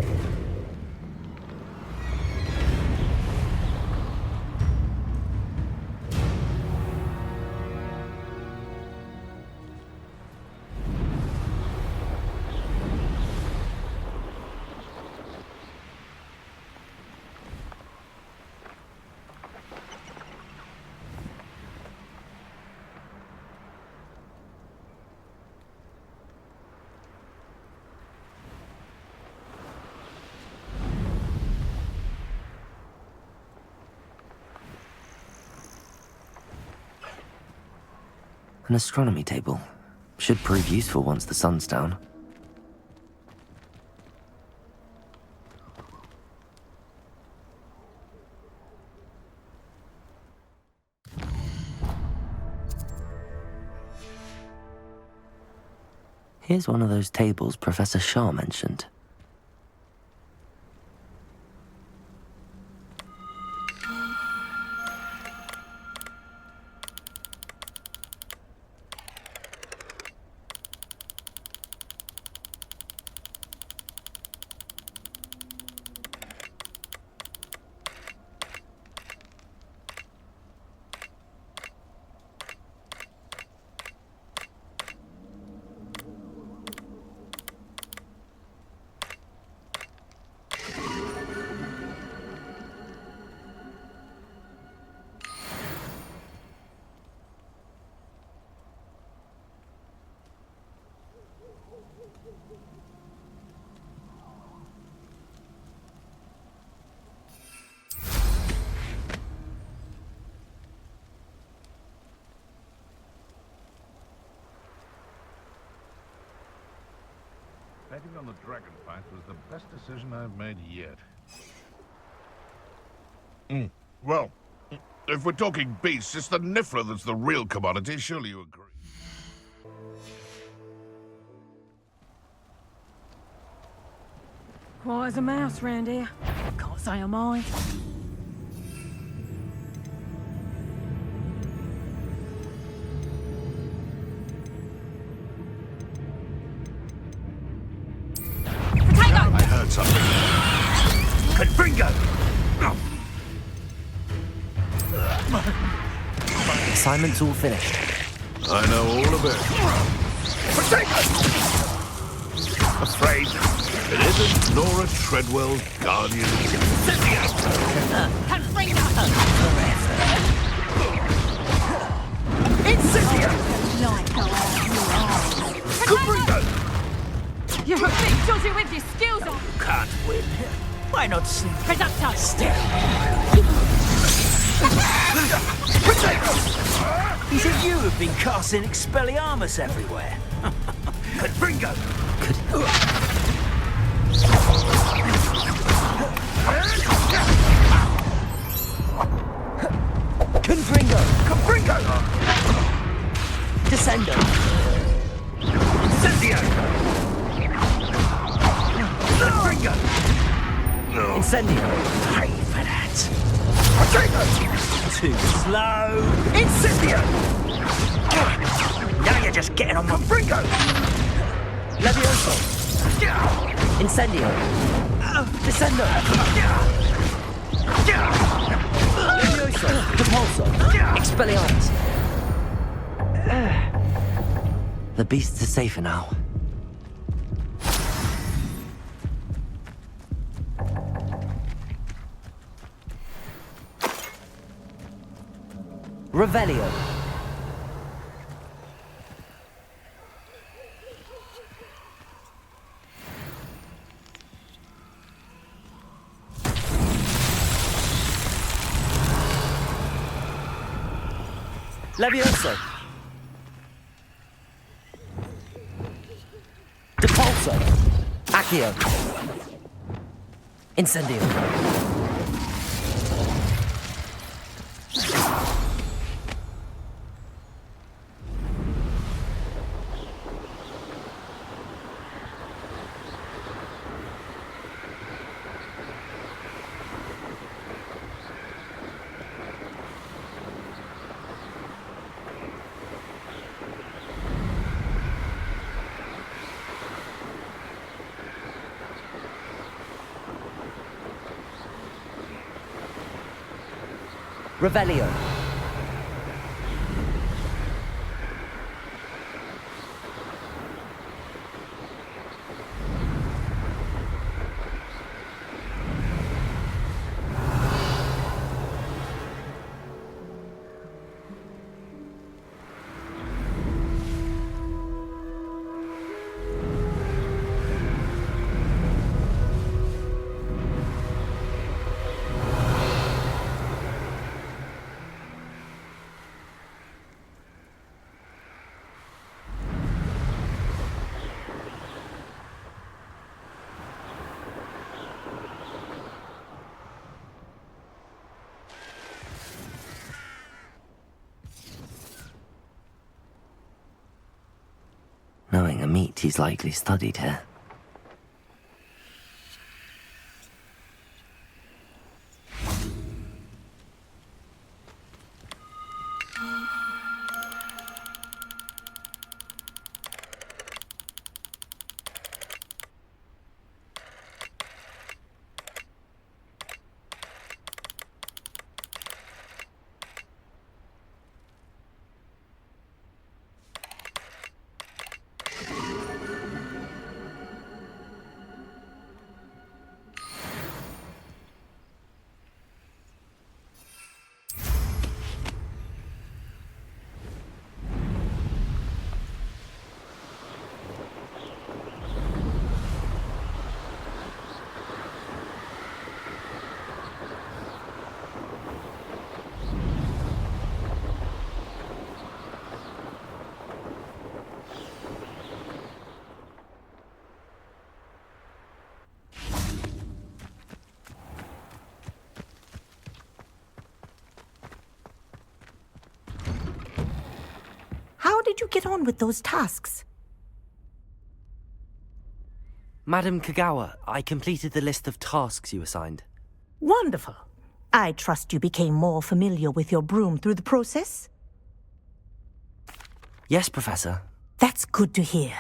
An astronomy table. Should prove useful once the sun's down. Here's one of those tables Professor Shah mentioned. Betting on the dragon fight was the best decision I've made yet. Well, if we're talking beasts, it's the Niffler that's the real commodity. Surely you agree. Quiet as a mouse round here. Can't say I mind. I heard something. Confringo! Assignment's all finished. I know all of it. Afraid it isn't Nora Treadwell's guardian. Confringo! You're a bit dodgy with your skills on. Can't win. Why not sleep? Presumptuous. Still. Is it you who've been casting Expelliarmus everywhere? Confringo! Confringo! Confringo! Descendo! Incendio! Confringo! Incendio! Pay for that! Too slow! Incendio! Now you're just getting on my Confringo! Levioso! Incendio! Descendo! Levioso! Repulso! Expelliarmus! The beasts are safer now. Revelio. Levioso. Depulso. Accio. Incendio. Revelio. Knowing a meat, he's likely studied here. How did you get on with those tasks? Madam Kagawa, I completed the list of tasks you assigned. Wonderful. I trust you became more familiar with your broom through the process? Yes, Professor. That's good to hear.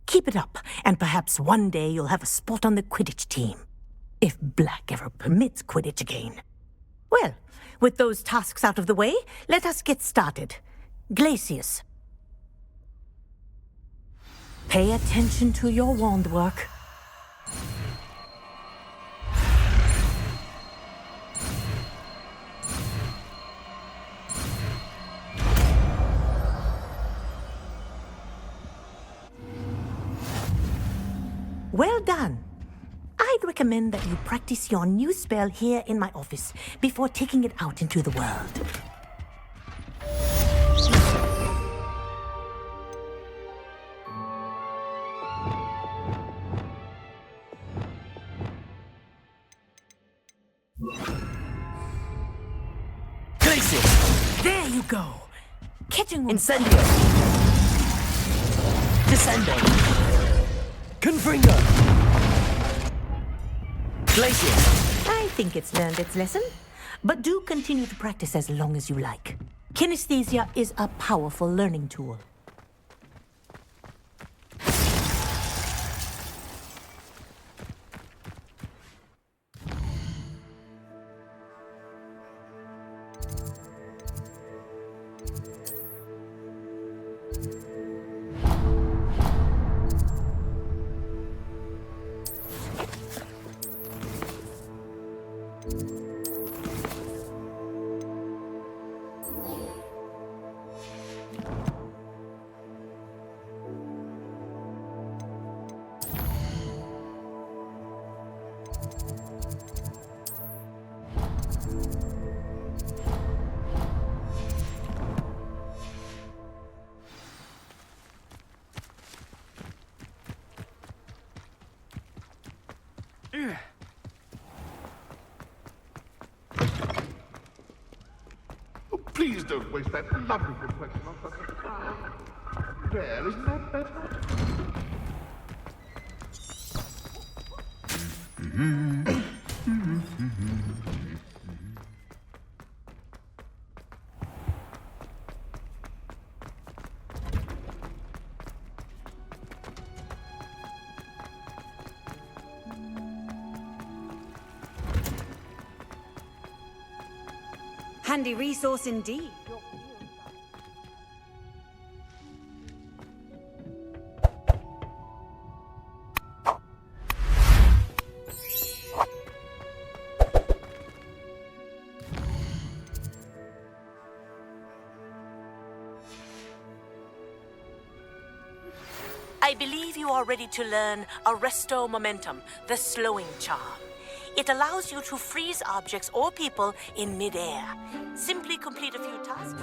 Keep it up, and perhaps one day you'll have a spot on the Quidditch team. If Black ever permits Quidditch again. Well, with those tasks out of the way, let us get started. Glacius. Pay attention to your wand work. Well done. I'd recommend that you practice your new spell here in my office before taking it out into the world. There you go. Catching Incendio. Descendo. Confringo. Glacier. I think it's learned its lesson, but do continue to practice as long as you like. Kinesthesia is a powerful learning tool. Please don't waste that lovely complexion on such a child. There, isn't that better? Handy resource indeed. I believe you are ready to learn Arresto Momentum, the slowing charm. It allows you to freeze objects or people in midair. Simply complete a few tasks.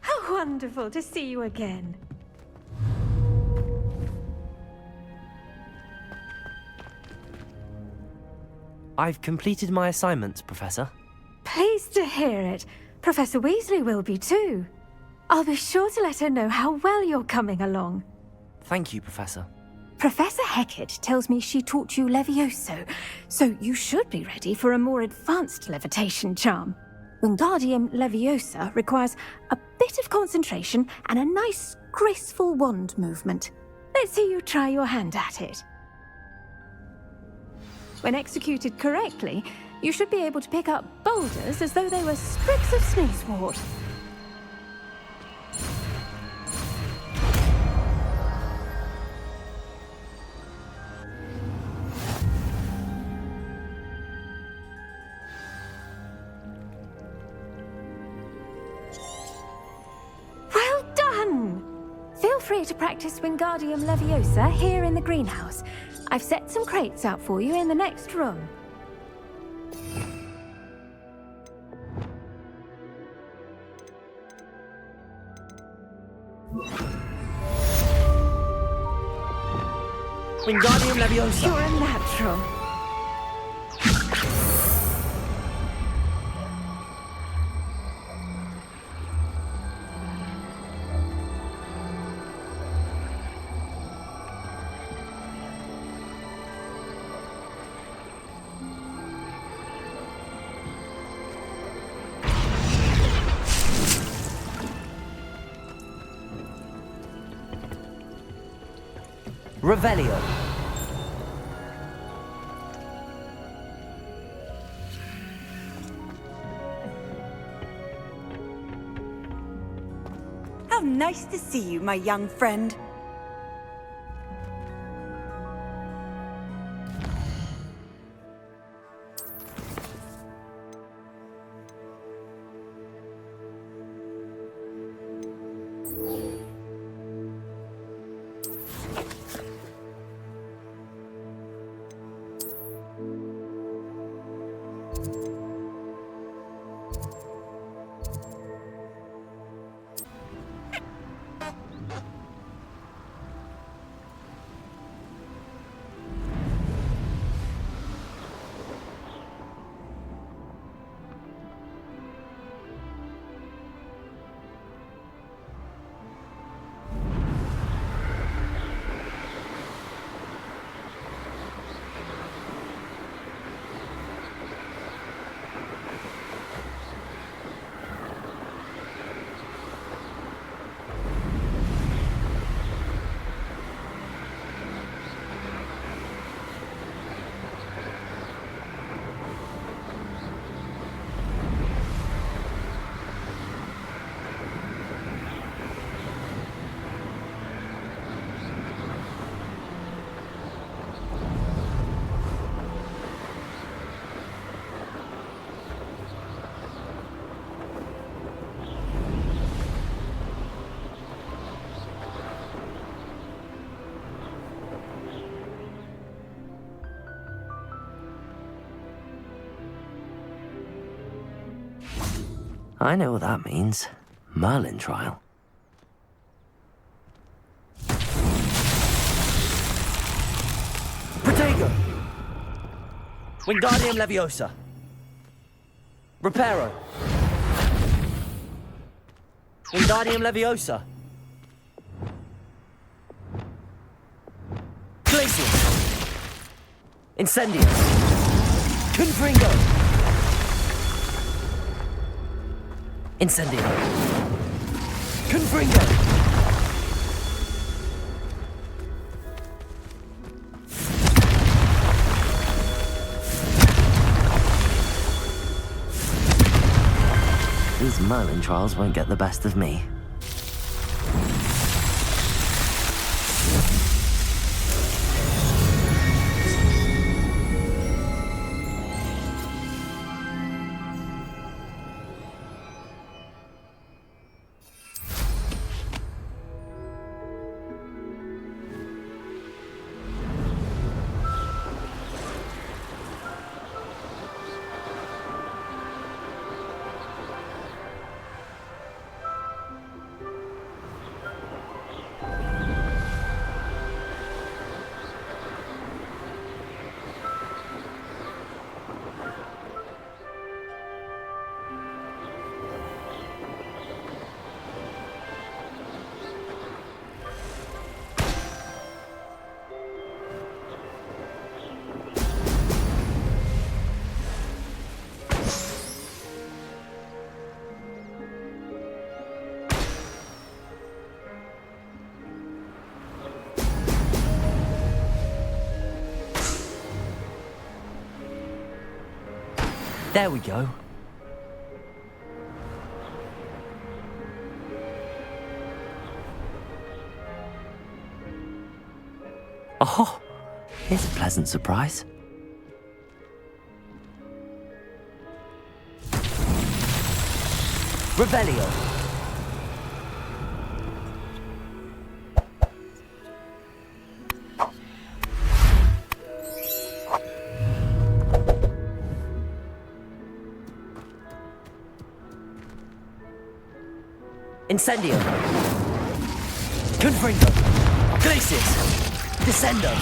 How wonderful to see you again. I've completed my assignments, Professor. Pleased to hear it. Professor Weasley will be too. I'll be sure to let her know how well you're coming along. Thank you, Professor. Professor Hecat tells me she taught you Levioso, so you should be ready for a more advanced levitation charm. Wingardium Leviosa requires a bit of concentration and a nice, graceful wand movement. Let's see you try your hand at it. When executed correctly, you should be able to pick up boulders as though they were sprigs of sneezewort. Well done! Feel free to practice Wingardium Leviosa here in the greenhouse. I've set some crates out for you in the next room. Wingardium Leviosa. You're a natural. Revelio. How nice to see you, my young friend. I know what that means. Merlin trial. Protego! Wingardium Leviosa. Reparo. Wingardium Leviosa. Glacius. Incendio. Confringo. Incendio. Confringo. These Merlin trials won't get the best of me. There we go. Oh, here's a pleasant surprise. Revelio. Incendio. Confringo. Glacius. Descendo.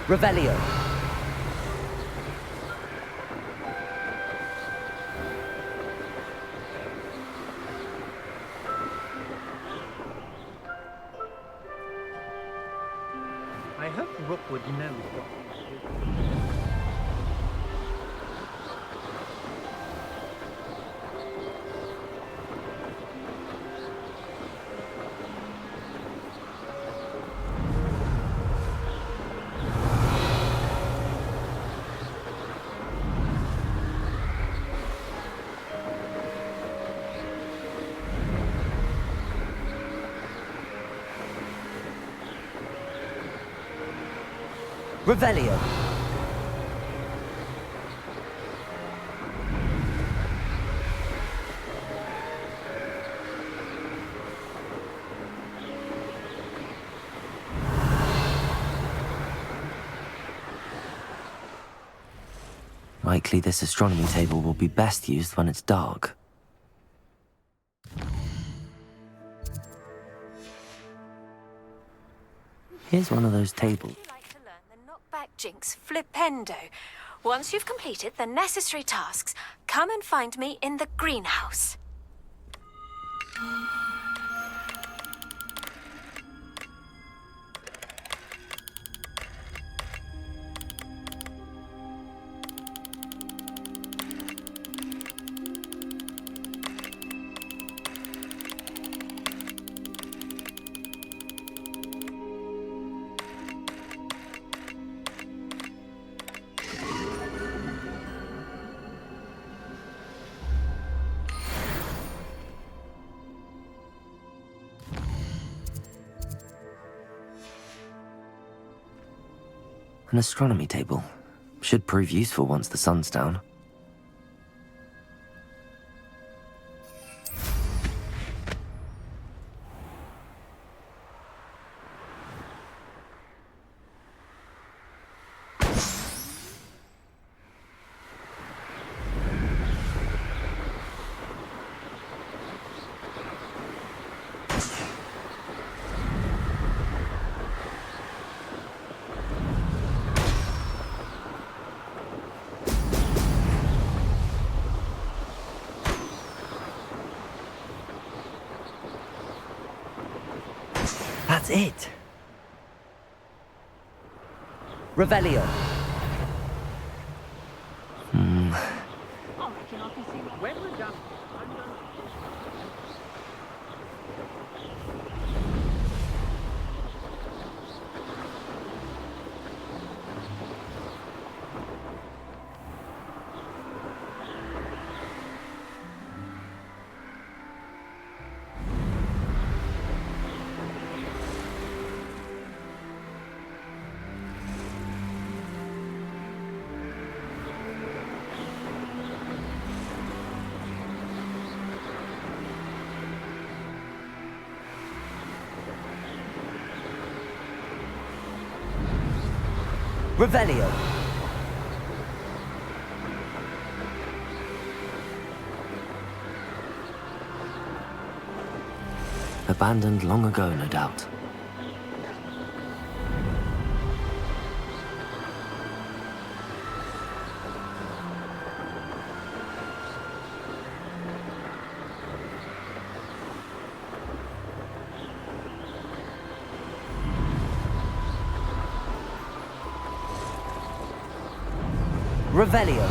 Revelio. I hope Rookwood knows what Revelio. Likely this astronomy table will be best used when it's dark. Here's one of those tables. Knockback jinx flipendo. Once you've completed the necessary tasks, come and find me in the greenhouse. An astronomy table. Should prove useful once the sun's down. That's it. Revelio. Revelio. Abandoned long ago, no doubt. Revelio.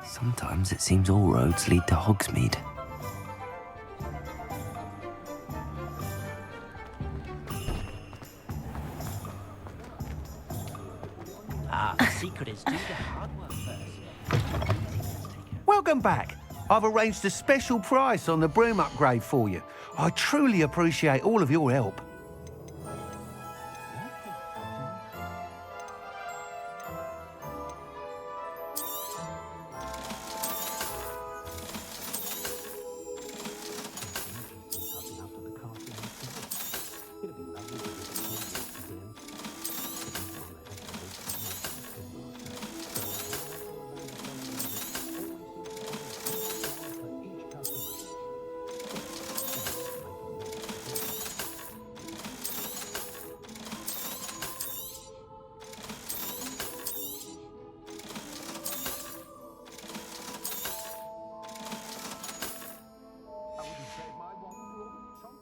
Sometimes it seems all roads lead to Hogsmeade. The secret is do the hard work first. Welcome back. I've arranged a special price on the broom upgrade for you. I truly appreciate all of your help.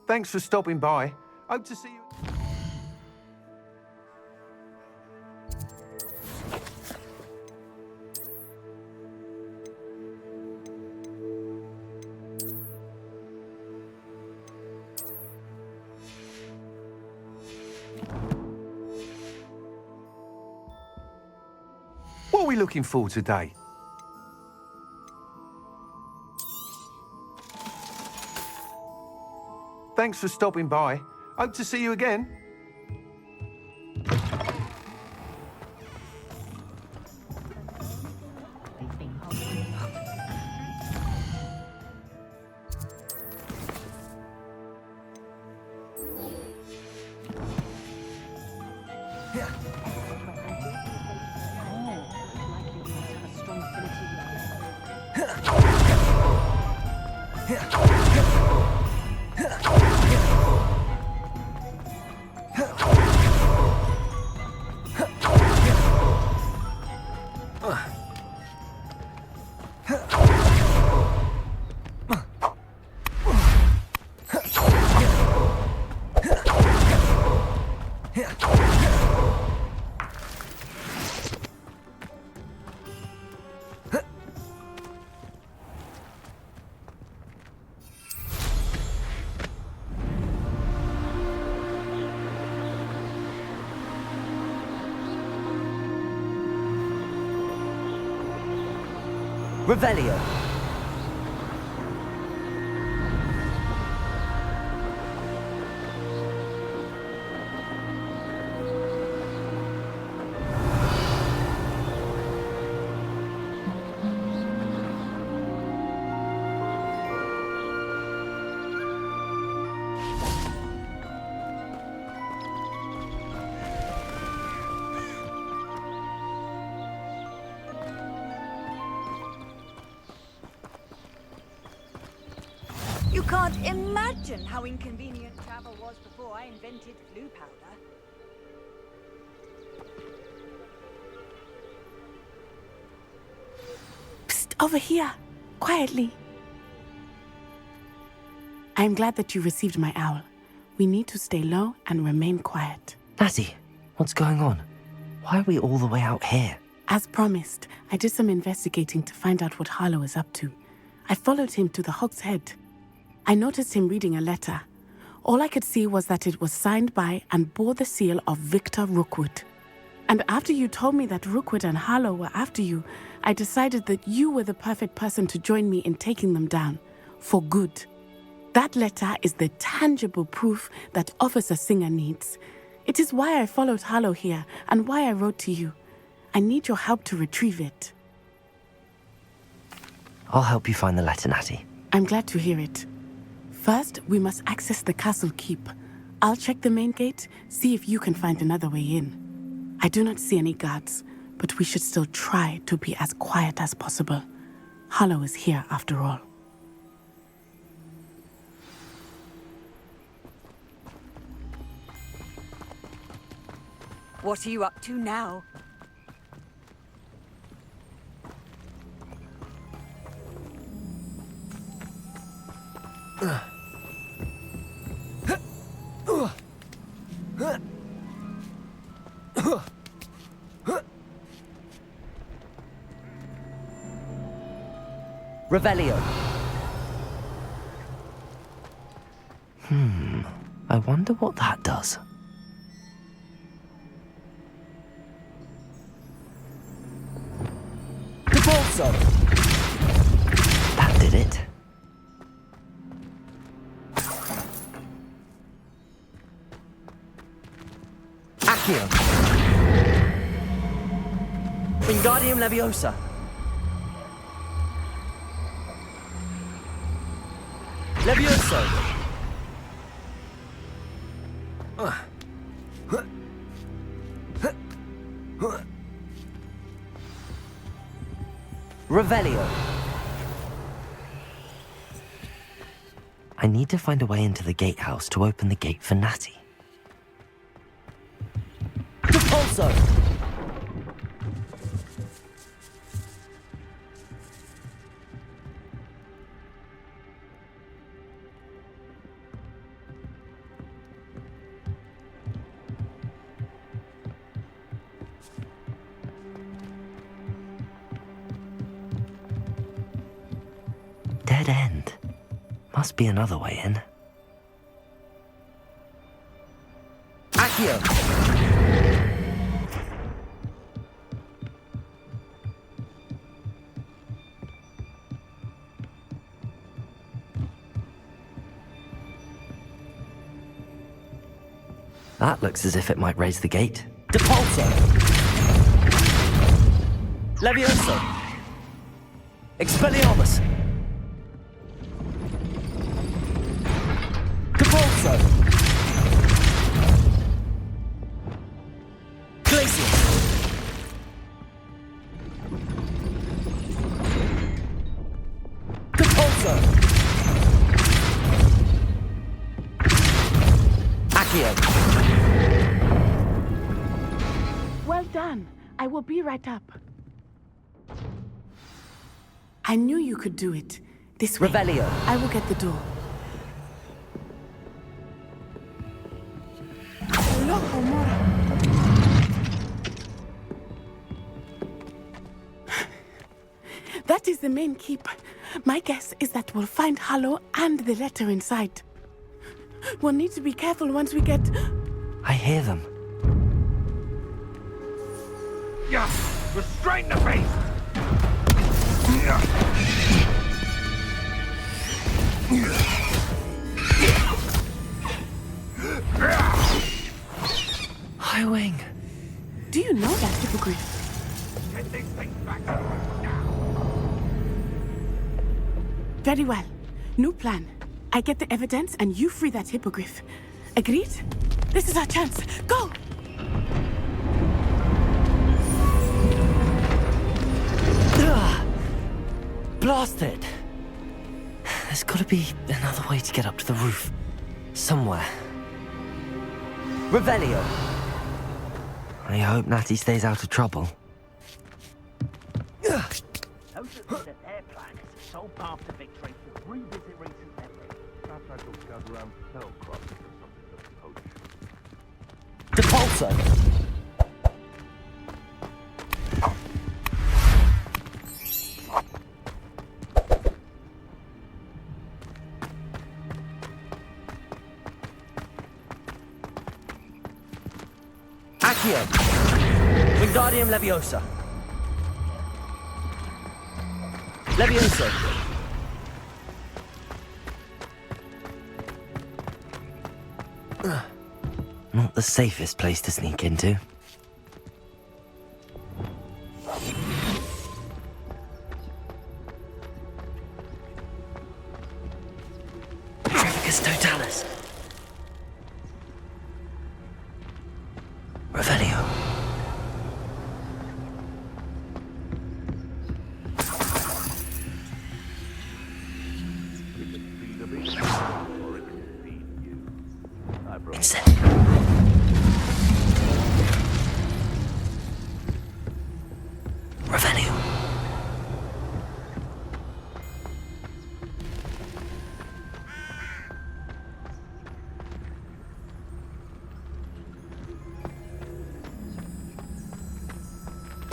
Thanks for stopping by. Hope to see you. What are we looking for today? Thanks for stopping by. Hope to see you again. Revelio. You can't imagine how inconvenient travel was before I invented flu powder. Psst, over here, quietly. I'm glad that you received my owl. We need to stay low and remain quiet. Natty, what's going on? Why are we all the way out here? As promised, I did some investigating to find out what Harlow is up to. I followed him to the Hog's Head. I noticed him reading a letter. All I could see was that it was signed by and bore the seal of Victor Rookwood. And after you told me that Rookwood and Harlow were after you, I decided that you were the perfect person to join me in taking them down. For good. That letter is the tangible proof that Officer Singer needs. It is why I followed Harlow here and why I wrote to you. I need your help to retrieve it. I'll help you find the letter, Natty. I'm glad to hear it. First, we must access the castle keep. I'll check the main gate, see if you can find another way in. I do not see any guards, but we should still try to be as quiet as possible. Harlow is here after all. What are you up to now? Revelio. I wonder what that does. Devolso. That did it. Accio. Wingardium Leviosa. Levioso. Revelio. I need to find a way into the gatehouse to open the gate for Natty. Repulso. dead end. Must be another way in. Accio! That looks as if it might raise the gate. Depulso! Levioso! Expelliarmus! Depulso! Glacius! Depulso! Accio! Well done. I will be right up. I knew you could do it. This way. Revelio. I will get the door. Loco, Mora. That is the main keep. My guess is that we'll find Hallow and the letter inside. We'll need to be careful once we get... I hear them. Yeah, restrain the beast! High Wing. Do you know that hippogriff? Get these things back now! Very well. New plan. I get the evidence and you free that hippogriff. Agreed? This is our chance. Go! Blasted! There's gotta be another way to get up to the roof. Somewhere. Revelio! I hope Natty stays out of trouble. Those that think that their plan is the sole path to victory should revisit recent memory. Perhaps I could scout around Hellcroft for something to poach. Depulso! Accio! Wingardium Leviosa! Levioso! Not the safest place to sneak into. Trevicus Totalis! Revelio. Revelio.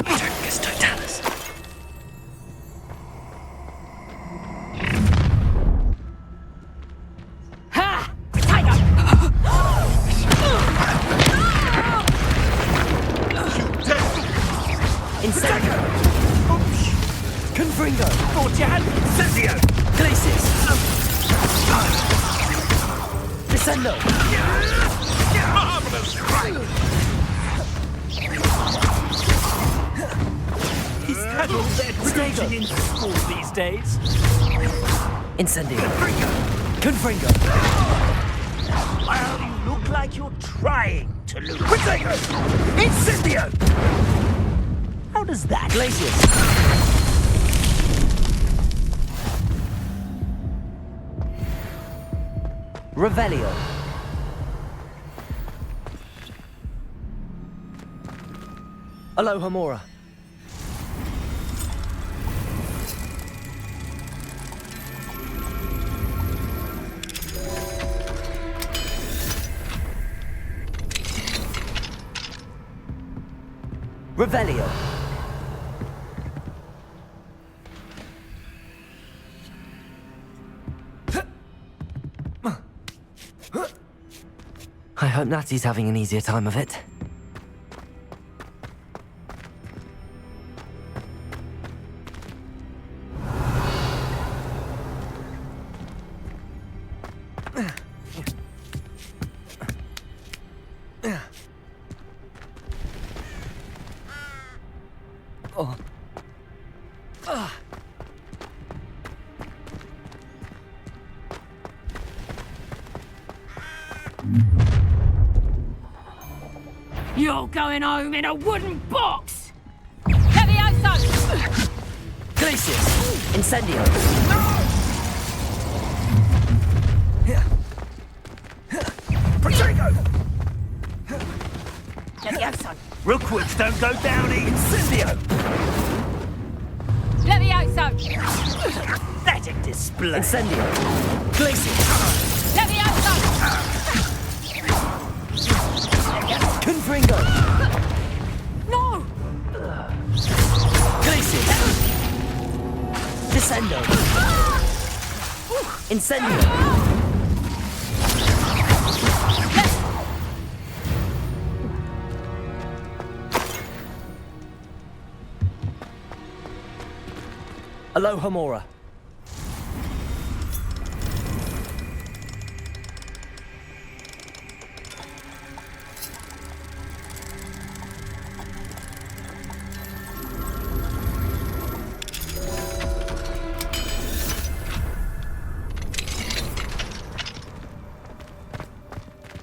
Trevicus Totalis. Ha! Incendio! Confringo! Fortian! Incendio! Glacius! Descendo! Marvelous strike! Is that all they're teaching in school these days? Incendio! Confringo! Well, you look like you're trying to lose. Incendio! How does that? Glacius! Revelio! Alohomora! Revelio! hope Natty's having an easier time of it. You're going home in a wooden box! Levioso! Glacius! Incendio! Protego! Levioso! Rookwoods don't go down easy. Incendio! Levioso! Pathetic display. Incendio! Glacius! Levioso! Confringo! No! Glacius! Descendo! Incendio! Aloha Mora.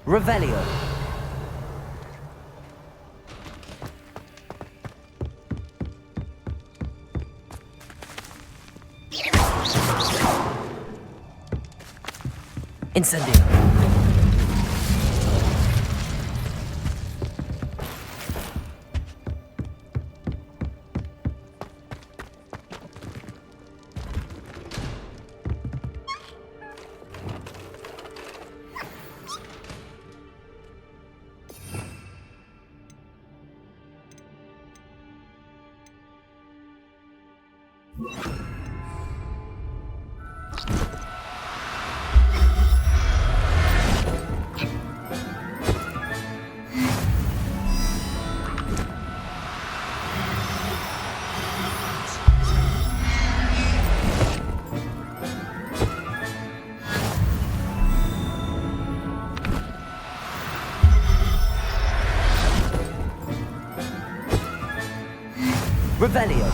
Revelio. Incendio. Revelio.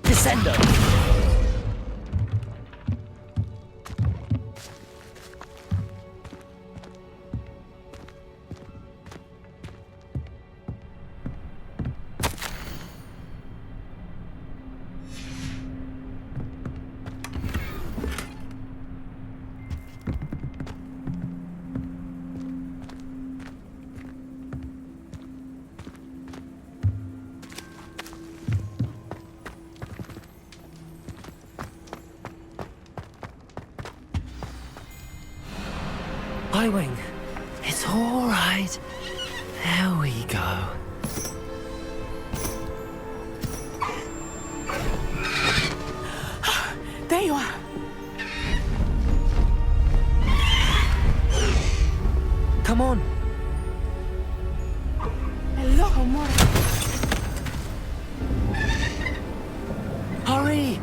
Descendo. Wing. It's all right. There we go. There you are. Come on. Hello, Mora. Hurry.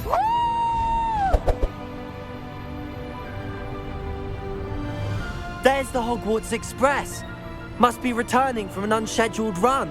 Woo! There's the Hogwarts Express. Must be returning from an unscheduled run.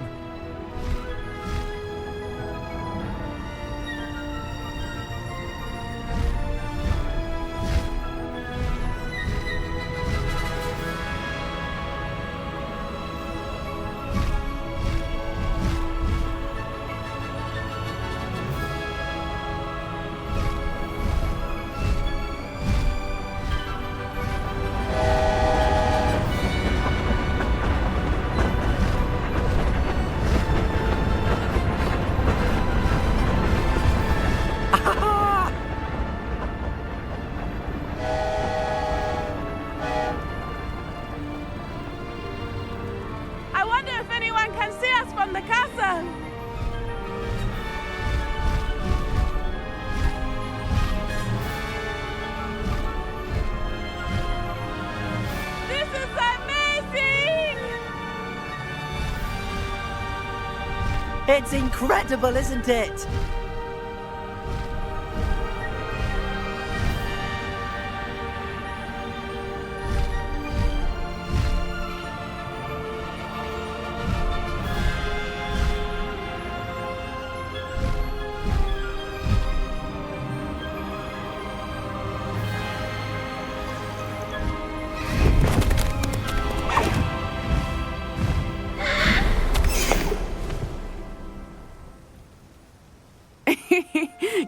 It's incredible, isn't it?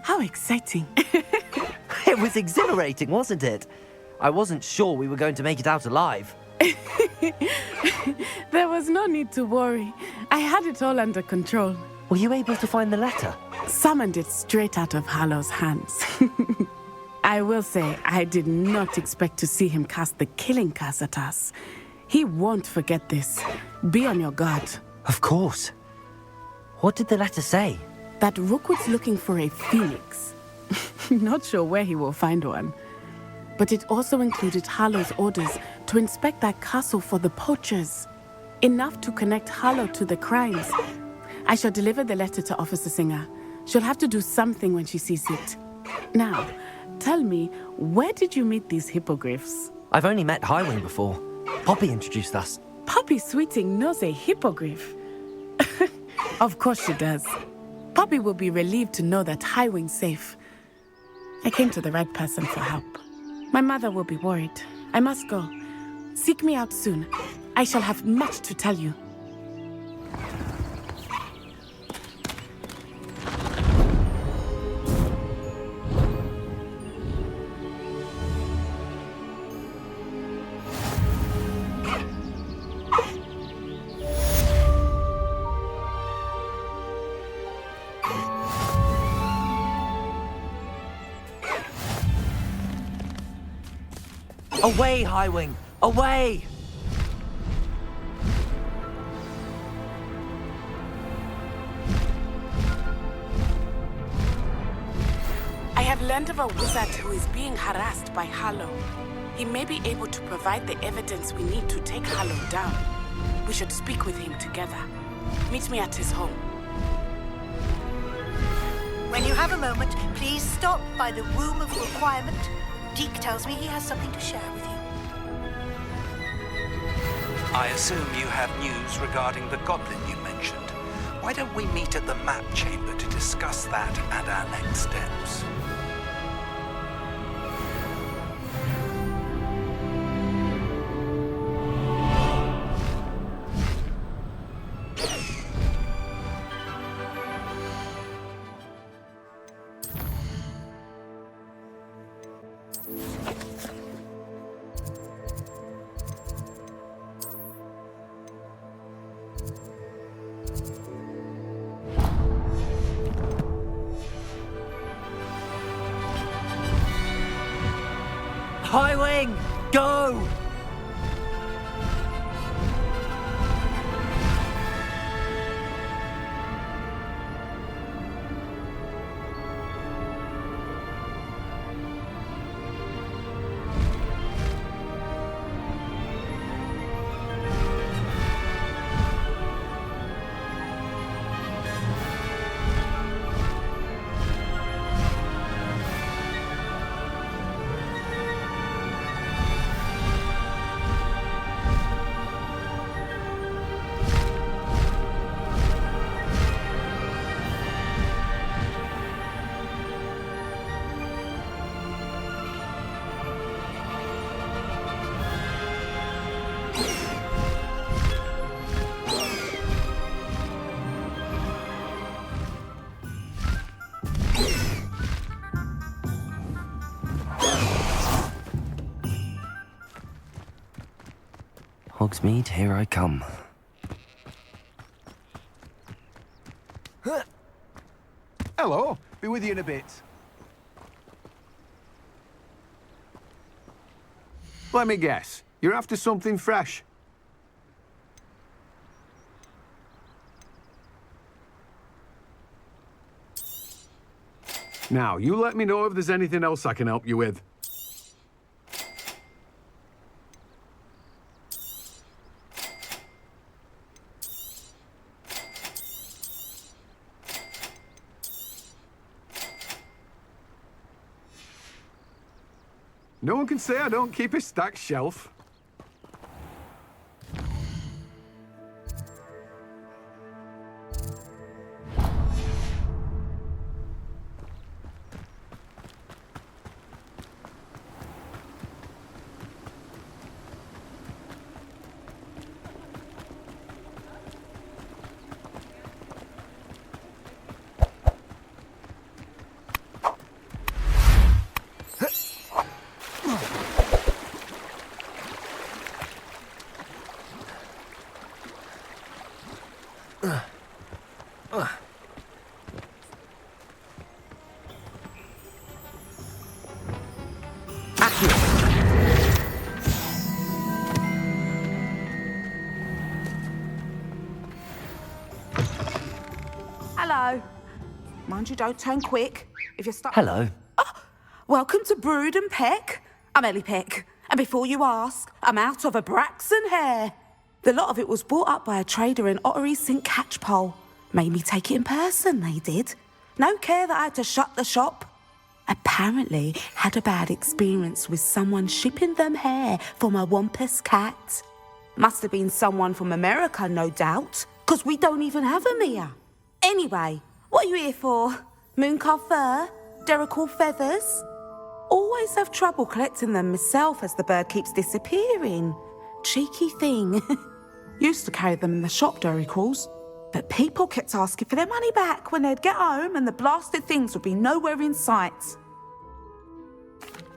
How exciting. It was exhilarating, wasn't it? I wasn't sure we were going to make it out alive. There was no need to worry. I had it all under control. Were you able to find the letter? Summoned it straight out of Hallow's hands. I will say, I did not expect to see him cast the killing curse at us. He won't forget this. Be on your guard. Of course. What did the letter say? That Rookwood's looking for a phoenix. Not sure where he will find one. But it also included Hallow's orders to inspect that castle for the poachers. Enough to connect Hallow to the crimes. I shall deliver the letter to Officer Singer. She'll have to do something when she sees it. Now, tell me, where did you meet these hippogriffs? I've only met Highwing before. Poppy introduced us. Poppy Sweeting knows a hippogriff. Of course she does. Poppy will be relieved to know that Highwing's safe. I came to the right person for help. My mother will be worried. I must go. Seek me out soon. I shall have much to tell you. Away, Highwing! Away! I have learned of a wizard who is being harassed by Hallow. He may be able to provide the evidence we need to take Hallow down. We should speak with him together. Meet me at his home. When you have a moment, please stop by the Room of Requirement. Deke tells me he has something to share with you. I assume you have news regarding the goblin you mentioned. Why don't we meet at the map chamber to discuss that and our next steps? Highwing, go! Hogsmeade, here I come. Hello, be with you in a bit. Let me guess, you're after something fresh. Now, you let me know if there's anything else I can help you with. No one can say I don't keep a stacked shelf. Hello. Mind you, don't turn quick. If you're stuck. Hello. Oh, welcome to Brood and Peck. I'm Ellie Peck. And before you ask, I'm out of a Braxton hair. The lot of it was bought up by a trader in Ottery St. Catchpole. Made me take it in person, they did. No care that I had to shut the shop. Apparently had a bad experience with someone shipping them hair from a Wampus cat. Must have been someone from America, no doubt, because we don't even have them here. Anyway, what are you here for? Mooncarved fur? Derrickle feathers? Always have trouble collecting them myself as the bird keeps disappearing. Cheeky thing. Used to carry them in the shop, Derrickles. But people kept asking for their money back when they'd get home and the blasted things would be nowhere in sight.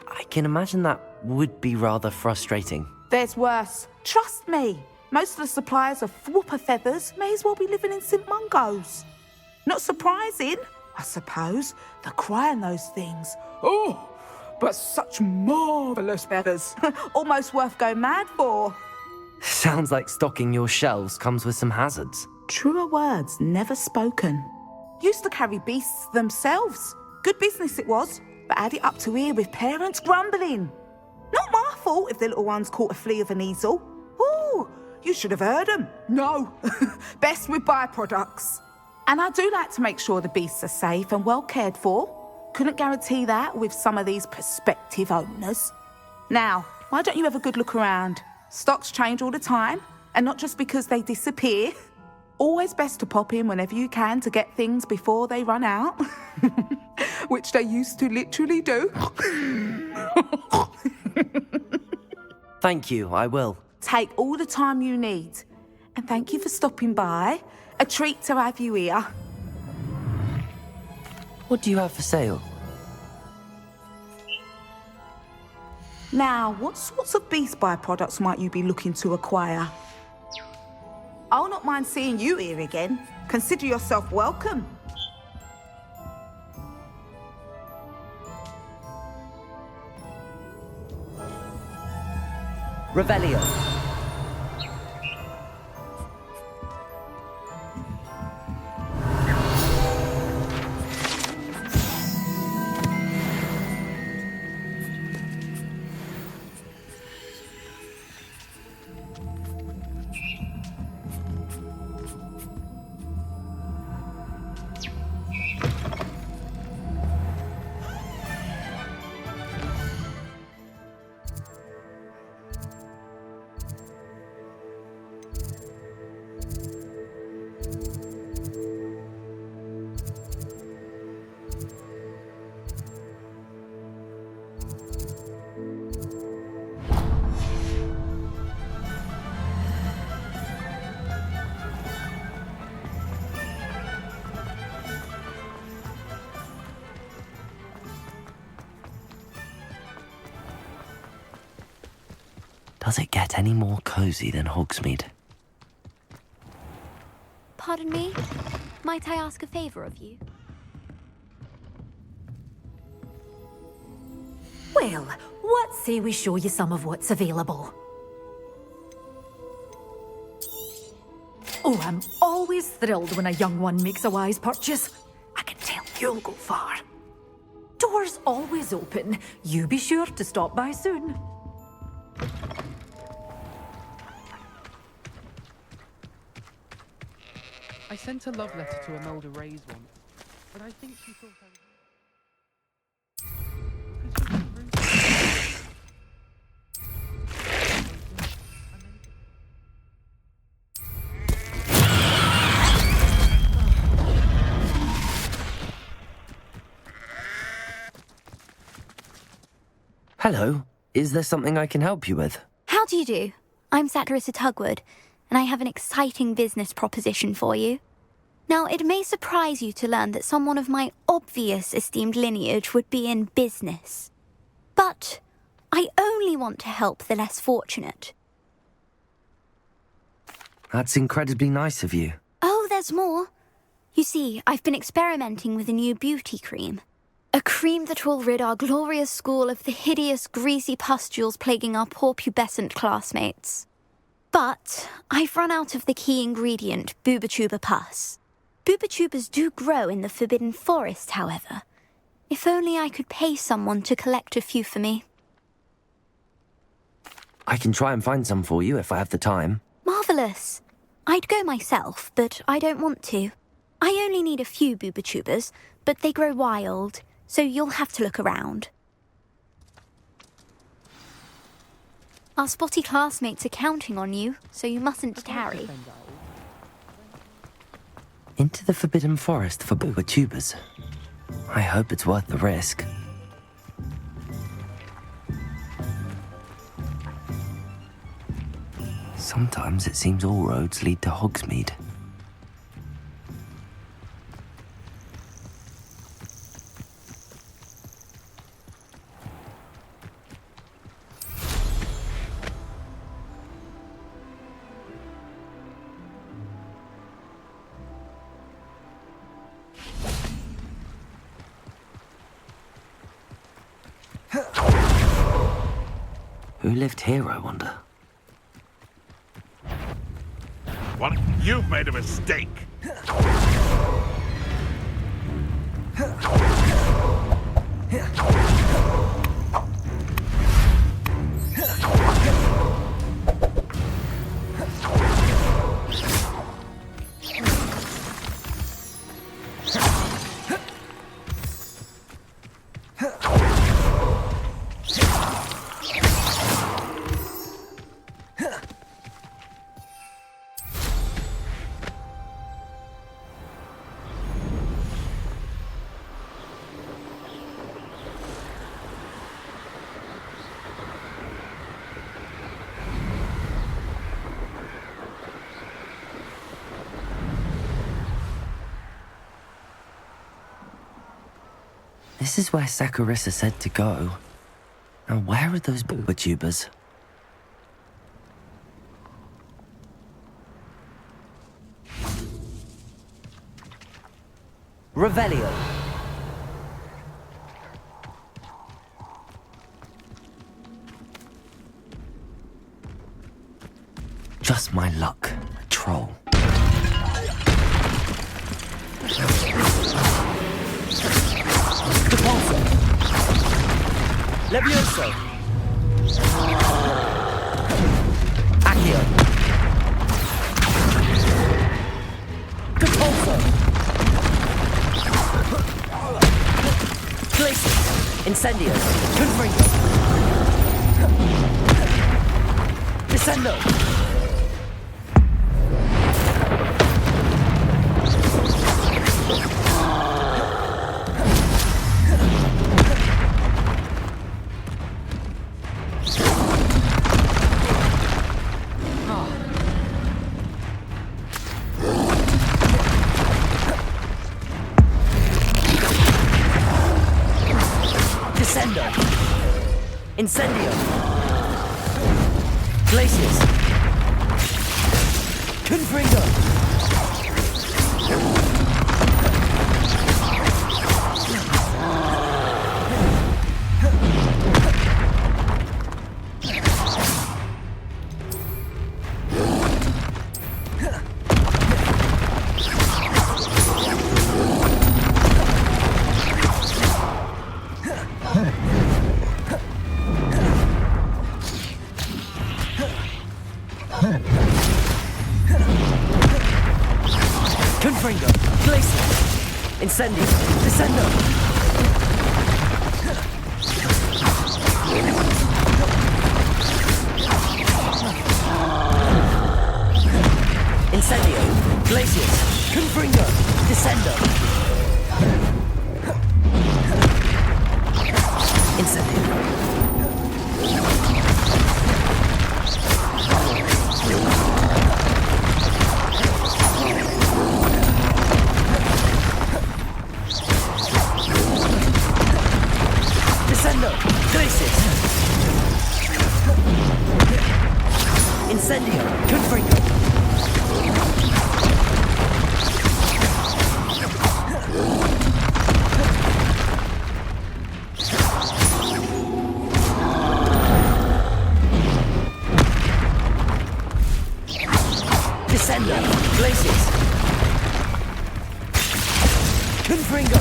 I can imagine that would be rather frustrating. There's worse. Trust me. Most of the suppliers of whooper feathers may as well be living in St. Mungo's. Not surprising, I suppose, the cry on those things. Oh, but such marvellous feathers. Almost worth going mad for. Sounds like stocking your shelves comes with some hazards. Truer words never spoken. Used to carry beasts themselves. Good business it was, but had it up to here with parents grumbling. Not my fault if the little ones caught a flea of an easel. Ooh, you should have heard them. No, best with byproducts. And I do like to make sure the beasts are safe and well cared for. Couldn't guarantee that with some of these prospective owners. Now, why don't you have a good look around? Stocks change all the time, and not just because they disappear. Always best to pop in whenever you can to get things before they run out. Which they used to literally do. Thank you, I will. Take all the time you need. And thank you for stopping by. A treat to have you here. What do you have for sale? Now, what sorts of beast byproducts might you be looking to acquire? I'll not mind seeing you here again. Consider yourself welcome. Revelio. Does it get any more cozy than Hogsmeade? Pardon me? Might I ask a favour of you? Well, what say we show you some of what's available? Oh, I'm always thrilled when a young one makes a wise purchase. I can tell you'll go far. Doors always open. You be sure to stop by soon. I sent a love letter to Imelda Ray's once, but I think she thought I was... Hello. Is there something I can help you with? How do you do? I'm Satirissa Tugwood, and I have an exciting business proposition for you. Now, it may surprise you to learn that someone of my obvious esteemed lineage would be in business. But I only want to help the less fortunate. That's incredibly nice of you. Oh, there's more. You see, I've been experimenting with a new beauty cream. A cream that will rid our glorious school of the hideous, greasy pustules plaguing our poor pubescent classmates. But I've run out of the key ingredient, boobotuber pus. Boobotubers do grow in the Forbidden Forest, however. If only I could pay someone to collect a few for me. I can try and find some for you if I have the time. Marvellous. I'd go myself, but I don't want to. I only need a few boobotubers, but they grow wild, so you'll have to look around. Our spotty classmates are counting on you, so you mustn't tarry. Into the Forbidden Forest for boobotubers. I hope it's worth the risk. Sometimes it seems all roads lead to Hogsmeade. Who lived here, I wonder? What? You've made a mistake. This is where Saccharissa said to go. Now where are those boobotubers? Revelio. Just my luck. A troll. Levioso. Accio. Capulso. Glacius. Incendio. Confringo. Descendo. Incendio. Glaciers. Confringo. Confringo. Glacier. Incendio. Descendo. Incendio. Glaciers. Confringo. Descendo. Incendio. Descendo. Glaciers. Incendio. Confringo. Descendo. Glaciers. Confringo.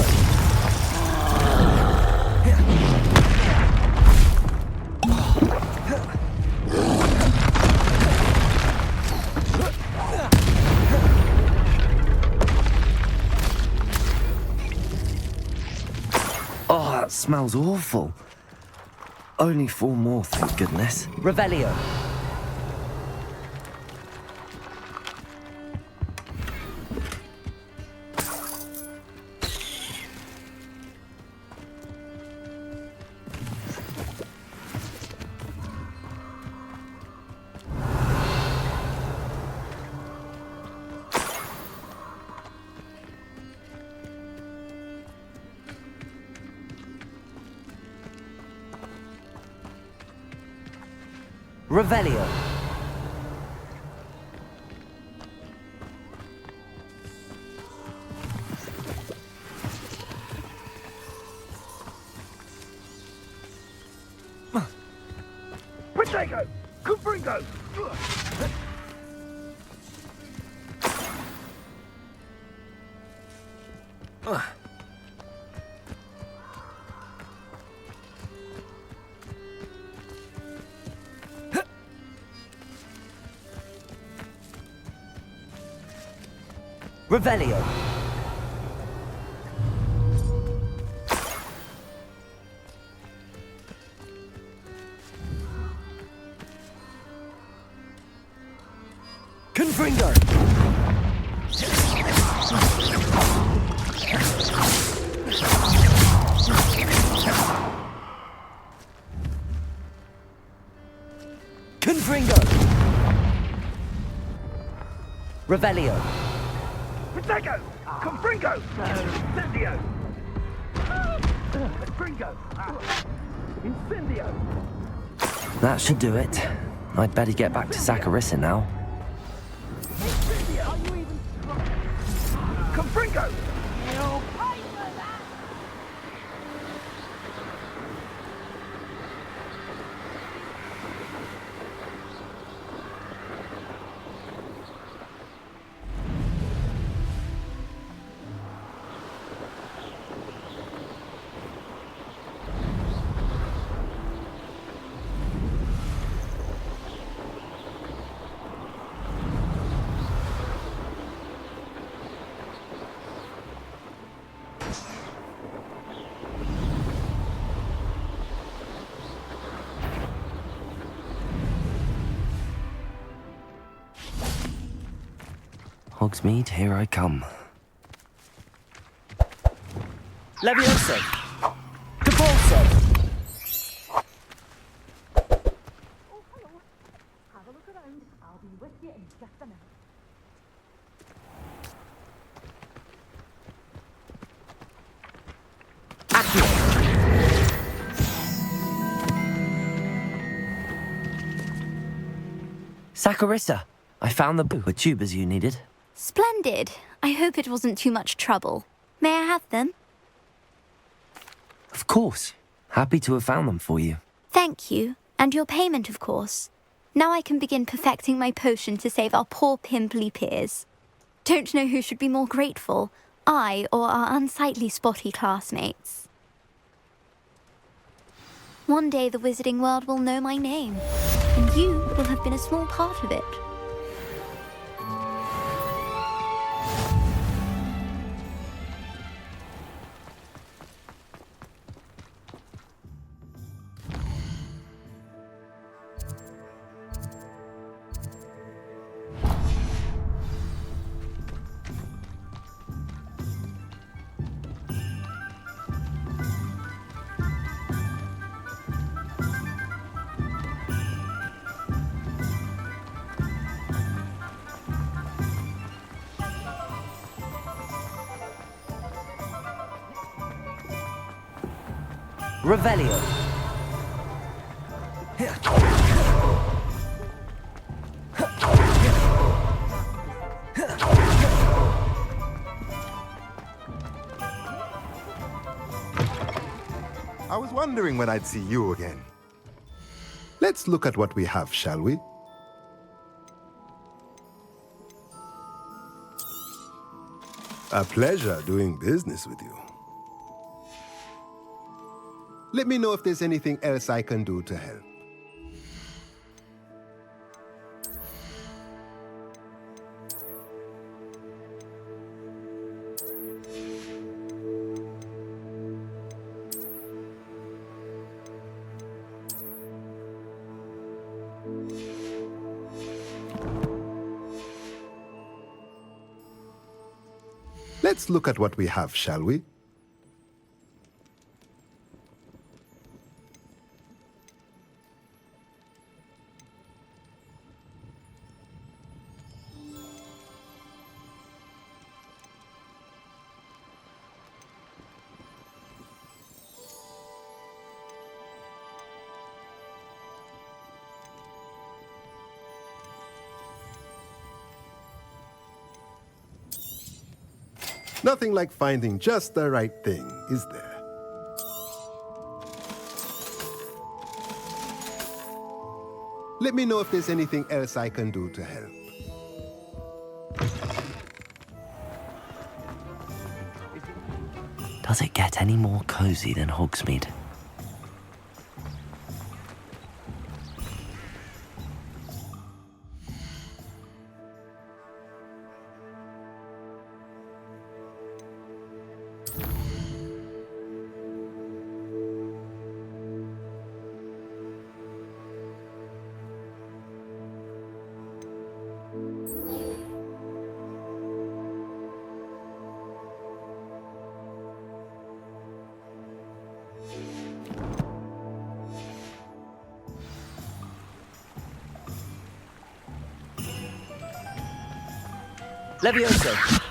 Oh, that smells awful. Only 4 more, thank goodness. Revelio. Revelio. Protego! Confringo! Revelio. Confringo. Confringo. Revelio. Protego! Confringo! Incendio! Confringo! Incendio! That should do it. I'd better get back to Zacharissa now. Confringo! Hogsmeade, here I come. Levioso! Capulso! Saccharissa, I found the tubers you needed. Splendid. I hope it wasn't too much trouble. May I have them? Of course. Happy to have found them for you. Thank you. And your payment, of course. Now I can begin perfecting my potion to save our poor pimply peers. Don't know who should be more grateful, I or our unsightly spotty classmates. One day the wizarding world will know my name, and you will have been a small part of it. Revelio. I was wondering when I'd see you again. Let's look at what we have, shall we? A pleasure doing business with you. Let me know if there's anything else I can do to help. Let's look at what we have, shall we? Nothing like finding just the right thing, is there? Let me know if there's anything else I can do to help. Does it get any more cozy than Hogsmeade? Levioso.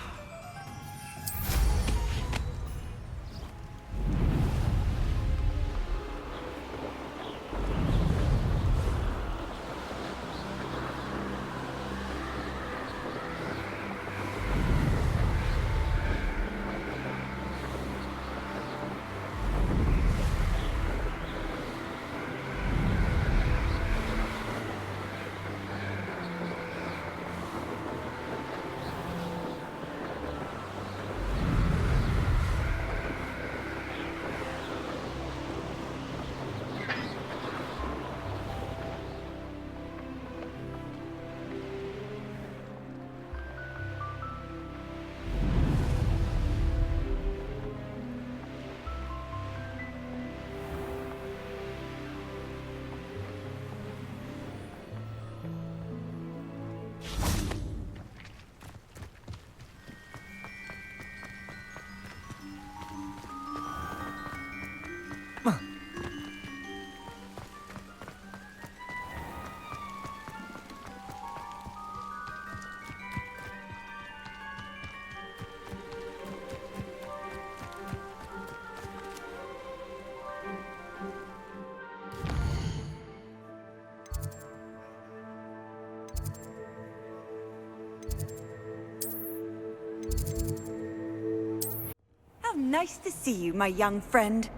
Nice to see you, my young friend.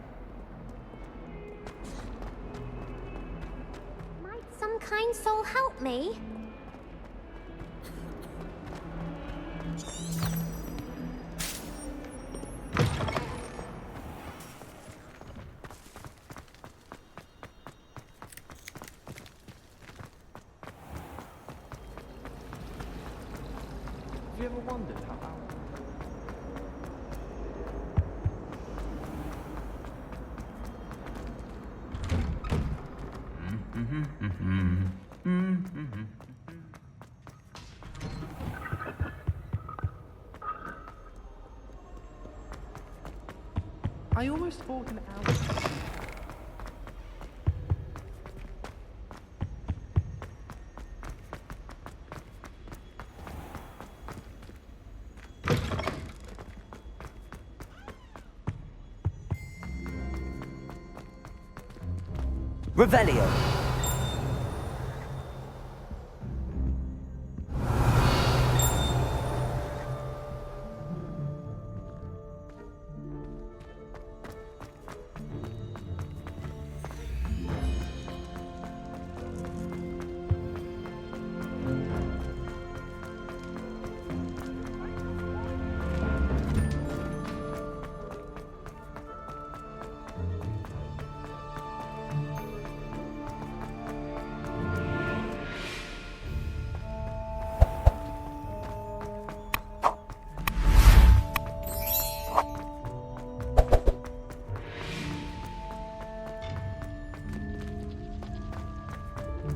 Might some kind soul help me? Have you ever wondered how I almost thought an hour. Revelio.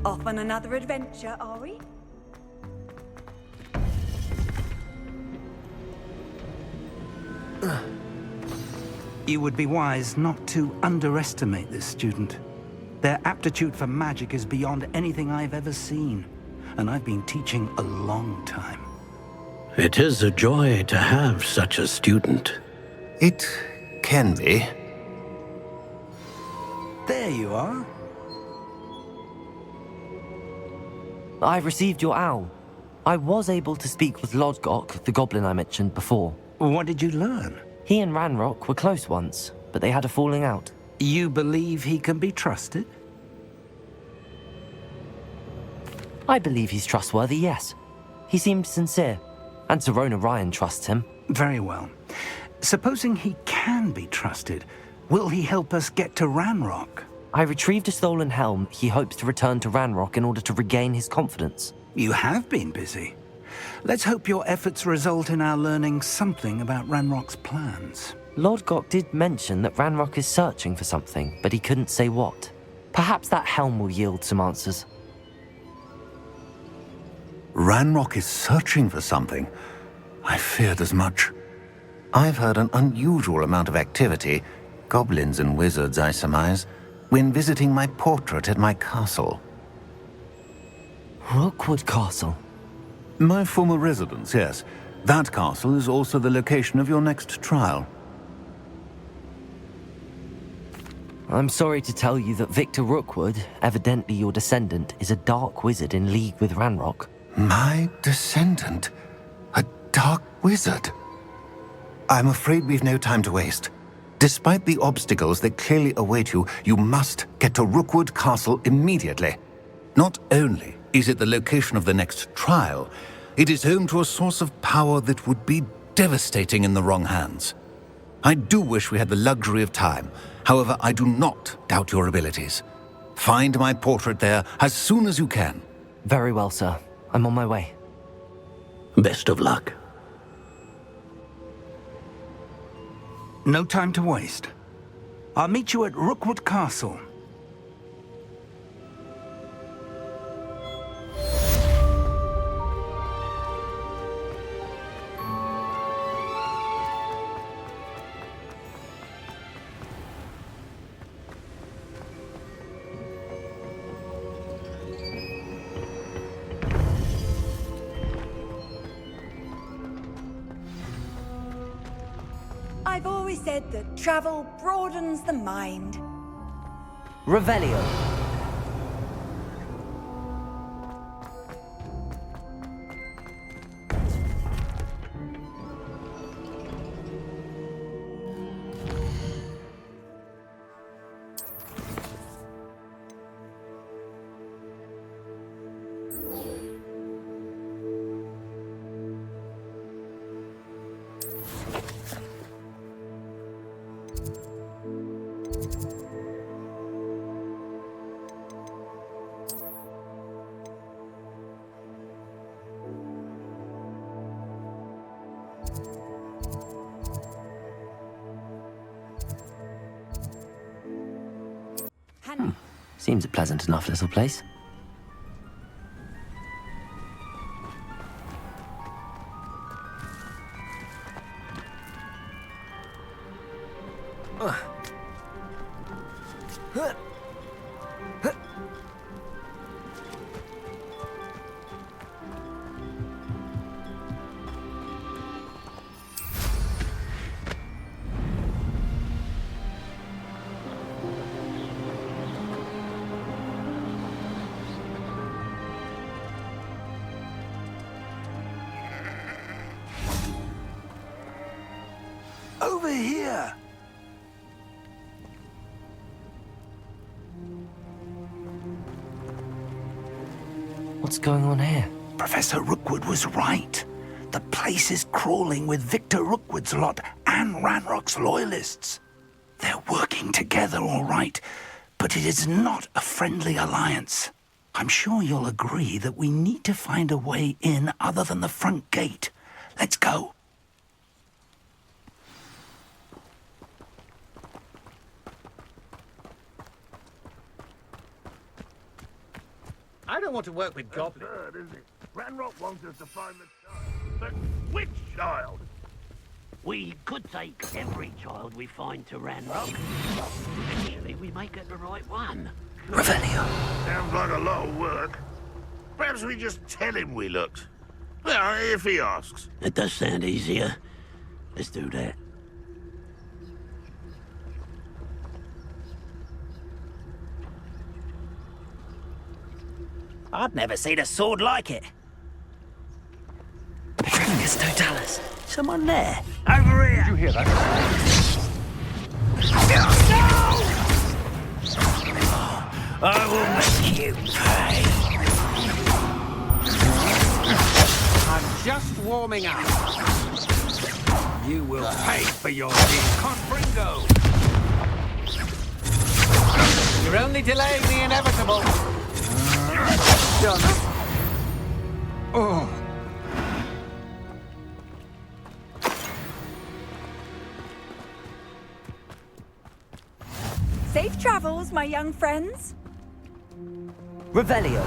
Off on another adventure, are we? You would be wise not to underestimate this student. Their aptitude for magic is beyond anything I've ever seen, and I've been teaching a long time. It is a joy to have such a student. It can be. There you are. I received your owl. I was able to speak with Lodgok, the goblin I mentioned before. What did you learn? He and Ranrock were close once, but they had a falling out. You believe he can be trusted? I believe he's trustworthy, yes. He seemed sincere, and Serona Ryan trusts him. Very well. Supposing he can be trusted, will he help us get to Ranrock? I retrieved a stolen helm he hopes to return to Ranrock in order to regain his confidence. You have been busy. Let's hope your efforts result in our learning something about Ranrock's plans. Lodgok did mention that Ranrock is searching for something, but he couldn't say what. Perhaps that helm will yield some answers. Ranrock is searching for something. I feared as much. I've heard an unusual amount of activity, goblins and wizards, I surmise, when visiting my portrait at my castle. Rookwood Castle? My former residence, yes. That castle is also the location of your next trial. I'm sorry to tell you that Victor Rookwood, evidently your descendant, is a dark wizard in league with Ranrock. My descendant? A dark wizard? I'm afraid we've no time to waste. Despite the obstacles that clearly await you, you must get to Rookwood Castle immediately. Not only is it the location of the next trial, it is home to a source of power that would be devastating in the wrong hands. I do wish we had the luxury of time. However, I do not doubt your abilities. Find my portrait there as soon as you can. Very well, sir. I'm on my way. Best of luck. No time to waste. I'll meet you at Rookwood Castle. I've always said that travel broadens the mind. Revelio. Seems a pleasant enough little place. Over here! What's going on here? Professor Rookwood was right. The place is crawling with Victor Rookwood's lot and Ranrock's loyalists. They're working together, all right, but it is not a friendly alliance. I'm sure you'll agree that we need to find a way in other than the front gate. Let's go. I don't want to work with goblins. Absurd, isn't it? Ranrock wants us to find the child. But which child? We could take every child we find to Ranrock. Eventually, we may get the right one. Revelio. Sounds like a lot of work. Perhaps we just tell him we looked. Well, if he asks. It does sound easier. Let's do that. I've never seen a sword like it. Petronius Totalis. Someone there. Over here. Did you hear that? I will make you pay. I'm just warming up. You will pay for your incompringo. You're only delaying the inevitable. Done. Oh. Safe travels, my young friends. Revelio.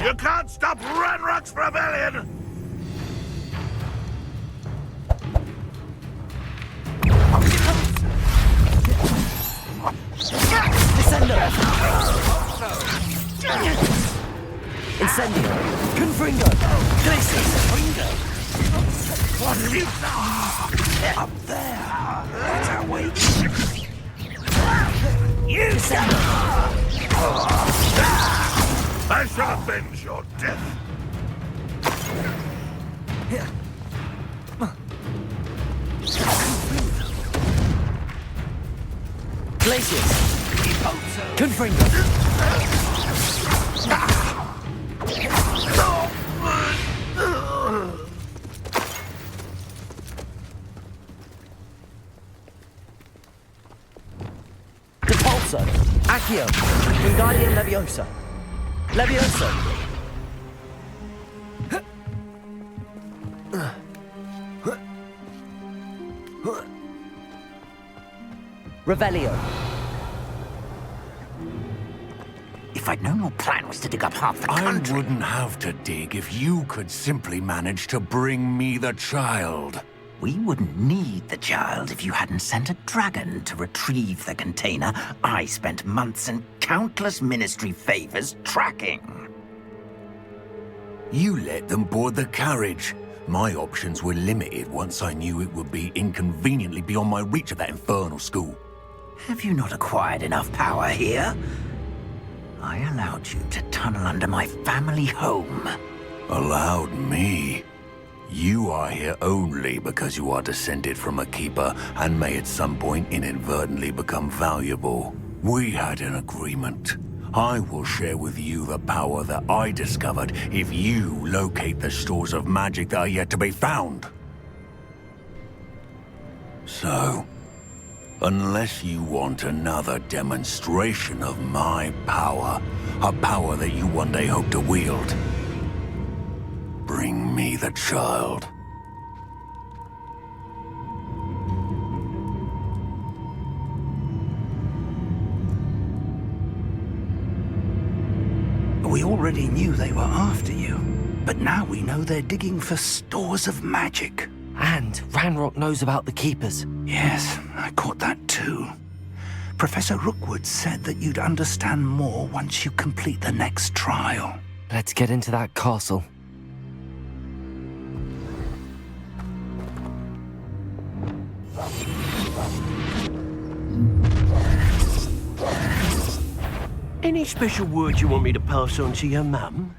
You can't stop Ranrock's rebellion! Descendo! Incendio! Confringo! Glacius! What have you done? Up there! That's our way! You Descendo! I shall avenge your death. Glacius! Confringo! Depulso! Accio! Wingardium Leviosa! Leviosa! Revelio. If I'd known your plan was to dig up half the country... I wouldn't have to dig if you could simply manage to bring me the child. We wouldn't need the child if you hadn't sent a dragon to retrieve the container I spent months and countless ministry favors tracking. You let them board the carriage. My options were limited once I knew it would be inconveniently beyond my reach at that infernal school. Have you not acquired enough power here? I allowed you to tunnel under my family home. Allowed me? You are here only because you are descended from a keeper and may at some point inadvertently become valuable. We had an agreement. I will share with you the power that I discovered if you locate the stores of magic that are yet to be found. So, unless you want another demonstration of my power, a power that you one day hope to wield, bring me the child. We already knew they were after you, but now we know they're digging for stores of magic. And Ranrock knows about the Keepers. Yes, I caught that too. Professor Rookwood said that you'd understand more once you complete the next trial. Let's get into that castle. Any special words you want me to pass on to your mum?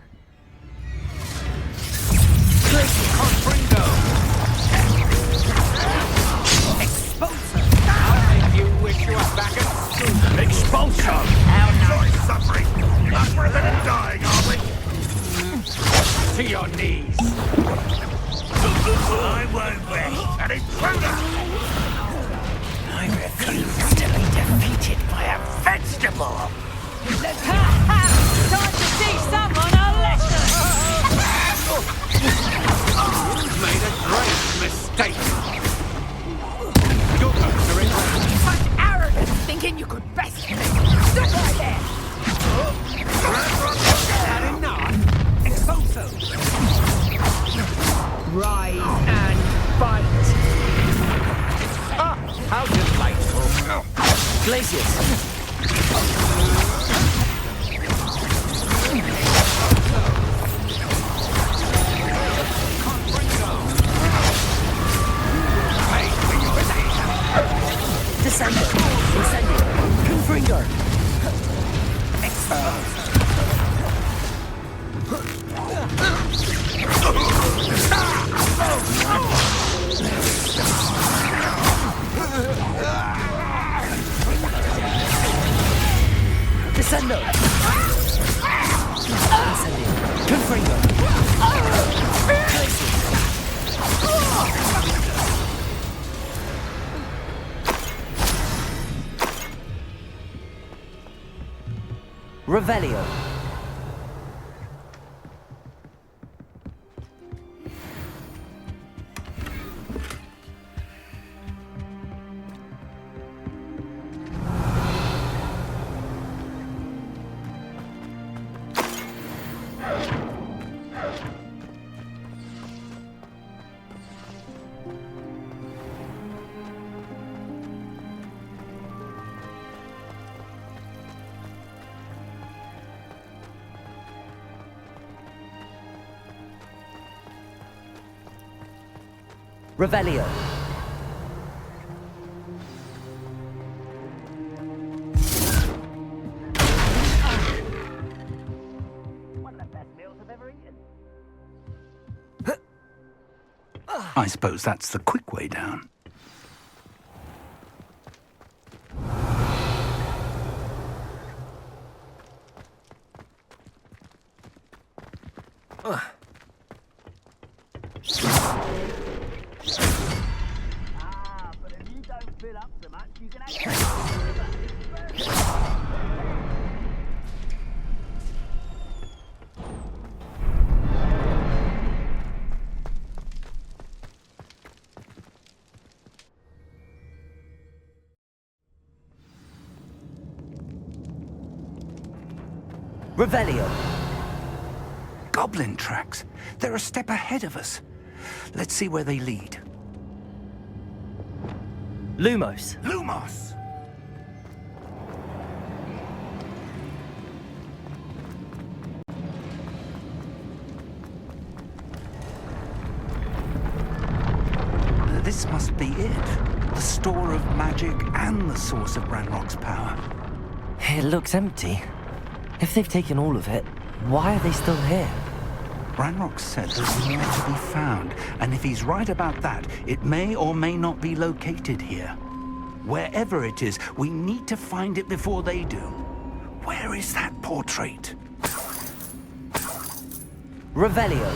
Expulsion! Enjoy suffering! Upper than dying, are we? To your knees! I won't rest an intruder! I refuse to be defeated by a vegetable! Time to teach someone a lesson! You've made a great mistake! Your votes are in round. Such arrogance, thinking you could best me! Stop right there! Had enough? Expulso! Rise and fight! Ah, how delightful! Glacius! Descender! Descender! Confringo! Descendo! Confringo! Revelio. Revelio. I suppose that's the quick way down. Revelio. Goblin tracks. They're a step ahead of us. Let's see where they lead. Lumos. Lumos! This must be it. The store of magic and the source of Ranrock's power. It looks empty. If they've taken all of it, why are they still here? Ranrock said there's more to be found, and if he's right about that, it may or may not be located here. Wherever it is, we need to find it before they do. Where is that portrait? Revelio.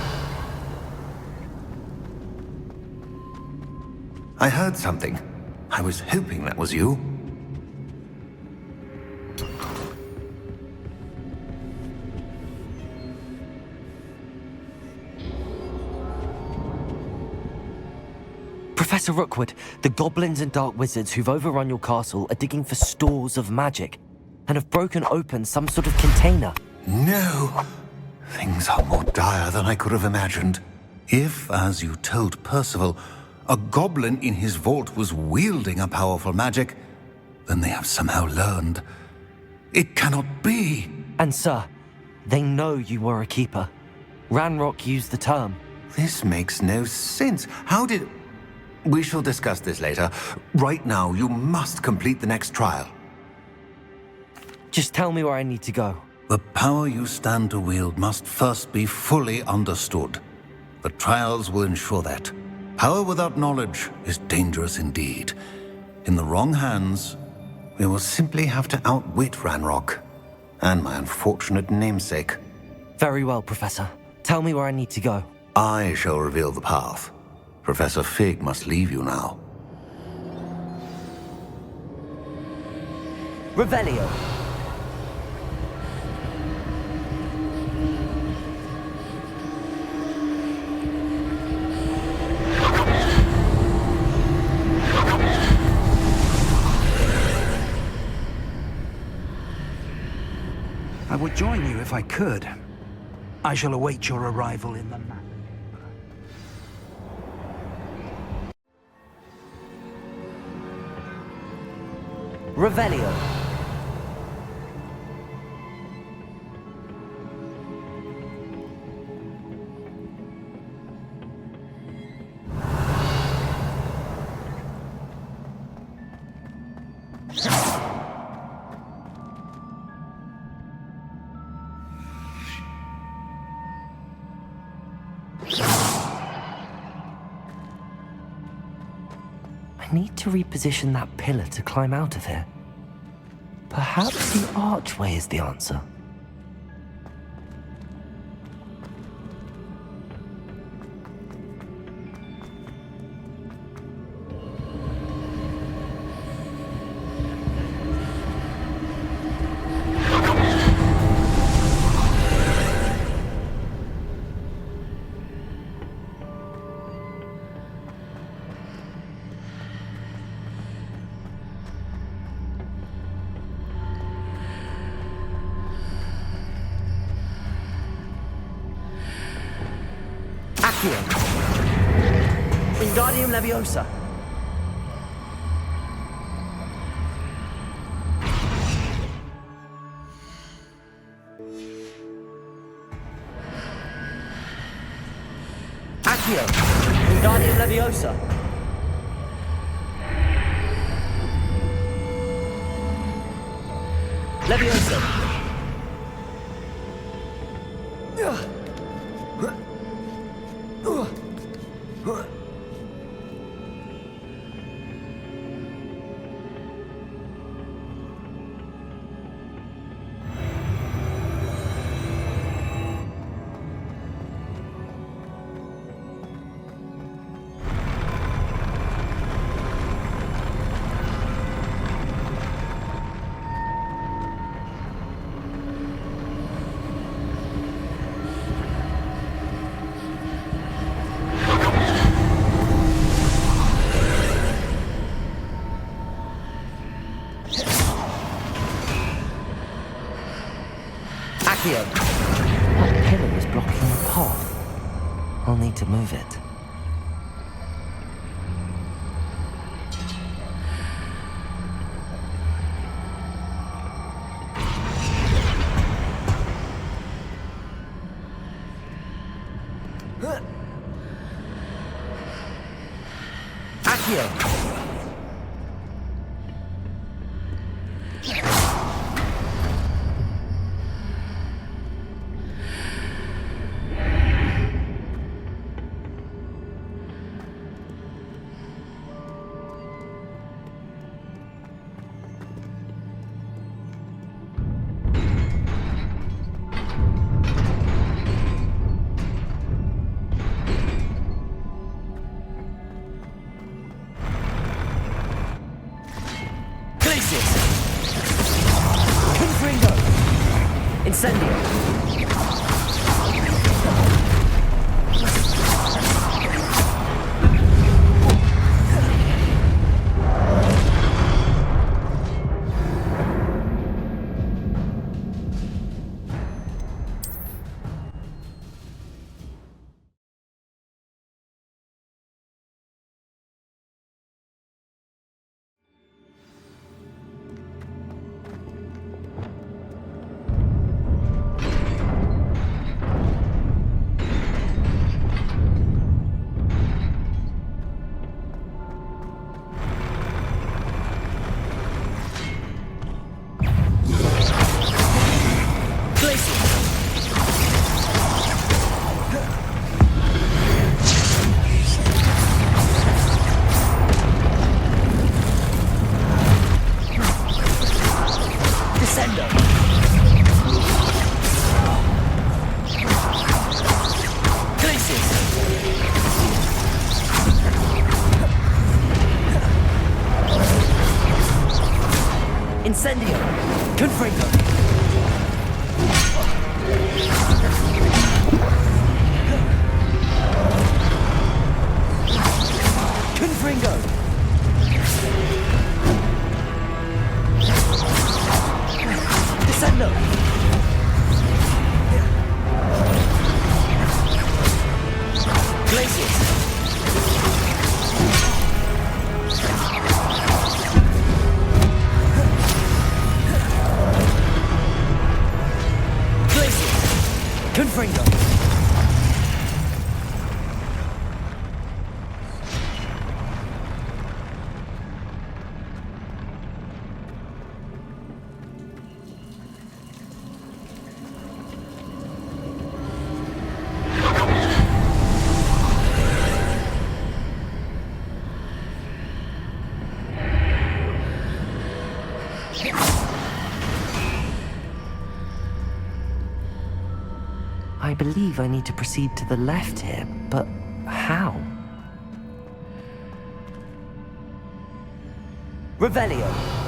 I heard something. I was hoping that was you. Professor Rookwood, the goblins and dark wizards who've overrun your castle are digging for stores of magic and have broken open some sort of container. No! Things are more dire than I could have imagined. If, as you told Percival, a goblin in his vault was wielding a powerful magic, then they have somehow learned. It cannot be! And sir, they know you were a keeper. Ranrock used the term. This makes no sense. How did... We shall discuss this later. Right now, you must complete the next trial. Just tell me where I need to go. The power you stand to wield must first be fully understood. The trials will ensure that. Power without knowledge is dangerous indeed. In the wrong hands, we will simply have to outwit Ranrock and my unfortunate namesake. Very well, Professor. Tell me where I need to go. I shall reveal the path. Professor Fig must leave you now. Revelio. I would join you if I could. I shall await your arrival in the map. Revelio. I need to reposition that pillar to climb out of here. Perhaps the archway is the answer. Wingardium Leviosa. Accio. Wingardium Leviosa. Leviosa. That pillar is blocking the path. I'll need to move it. Accio! Confringo! Incendio! Incendio! Confringo! Confringo! Descendo! Glacius! Confringo! I believe I need to proceed to the left here, but how? Revelio!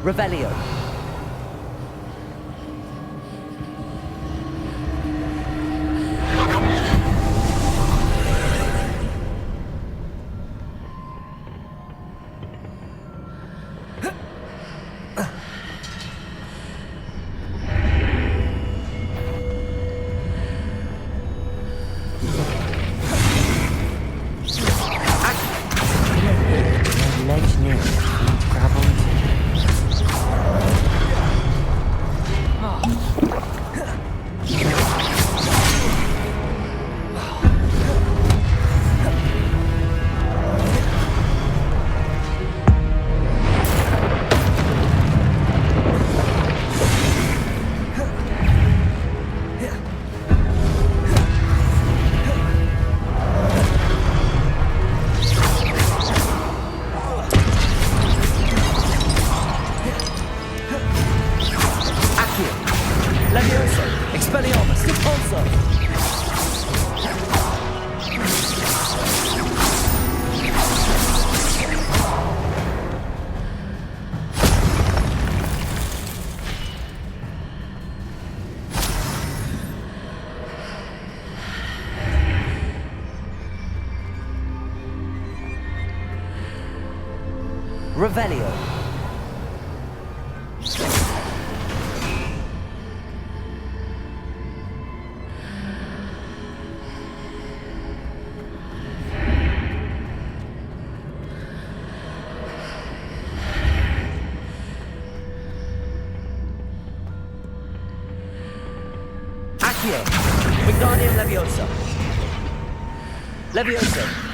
Revelio. Revelio. Accio. Wingardium Leviosa. Leviosa.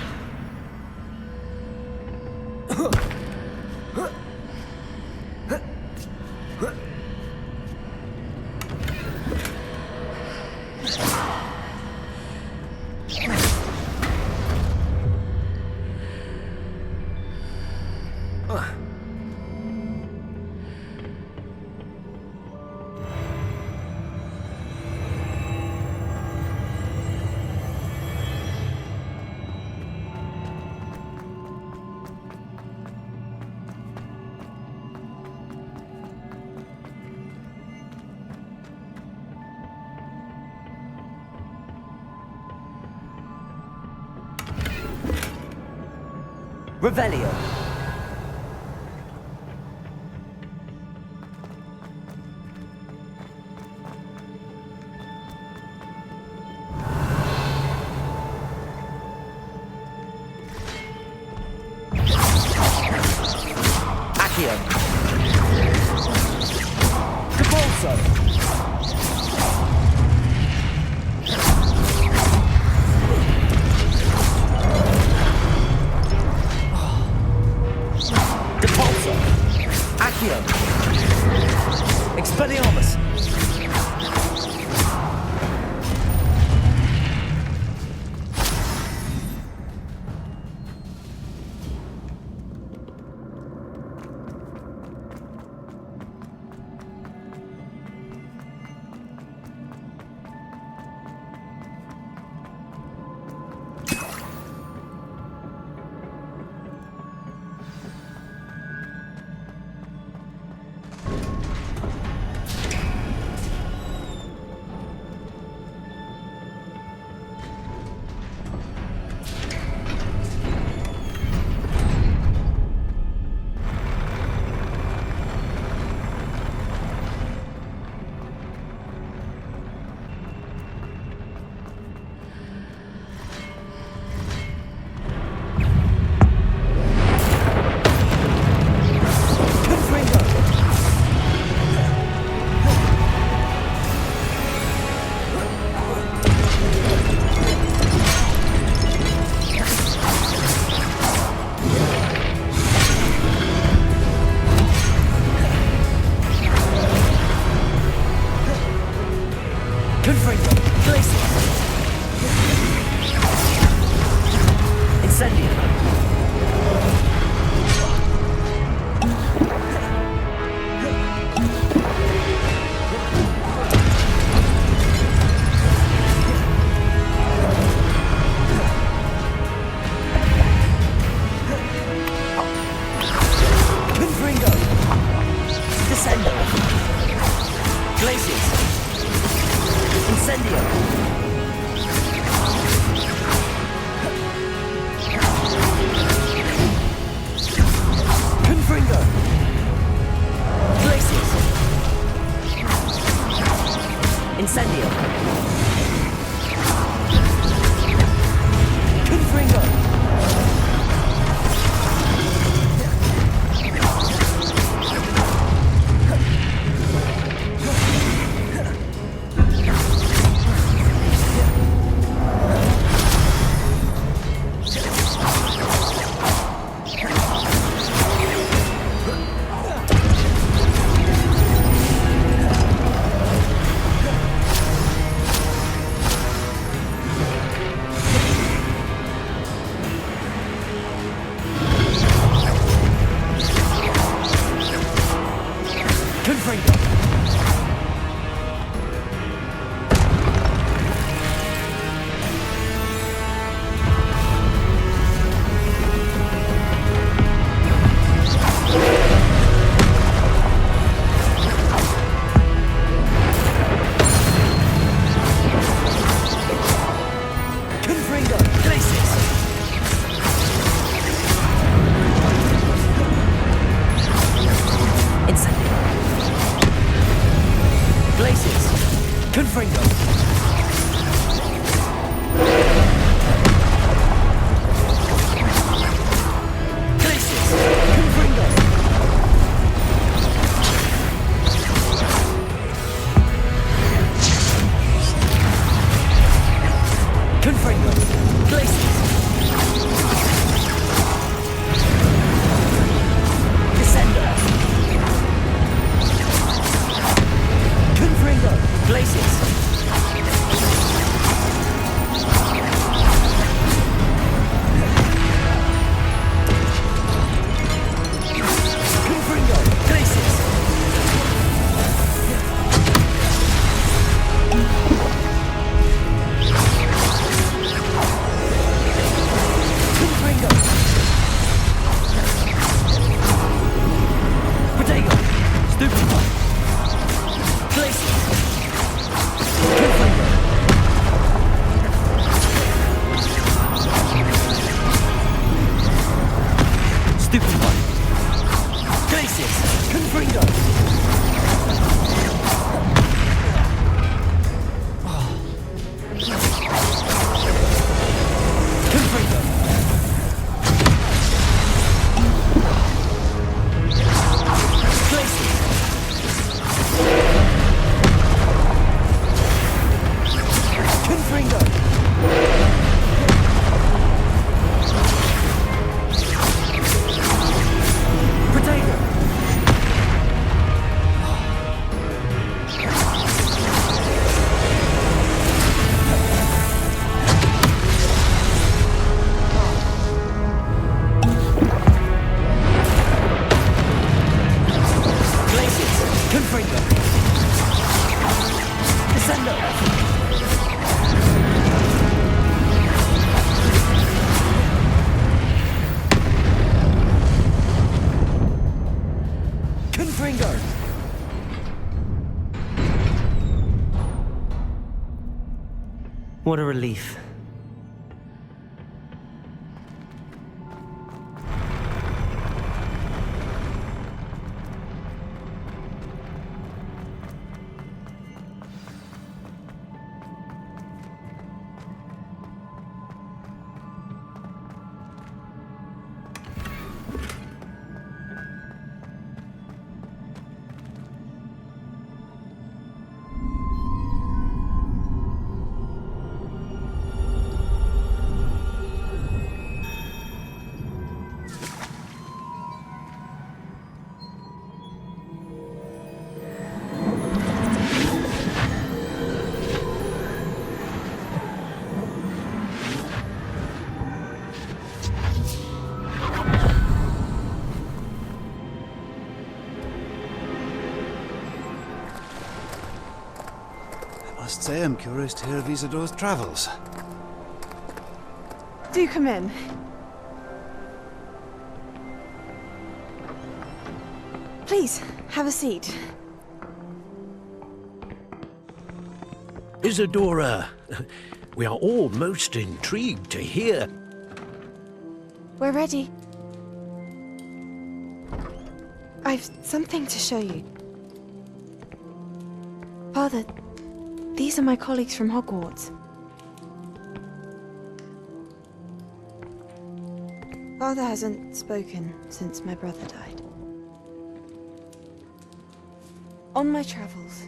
Revelio. Accio. Convulso. Accio. Expelliarmus. stupid one. Glacius, Confringo. Confringo. Glacius. Confringo. Potato. Glacius. Confringo. Descendo. Confringo. What a relief. I must say I'm curious to hear of Isadore's travels. Do come in. Please, have a seat. Isadora, we are all most intrigued to hear. We're ready. I've something to show you. Father, these are my colleagues from Hogwarts. Father hasn't spoken since my brother died. On my travels,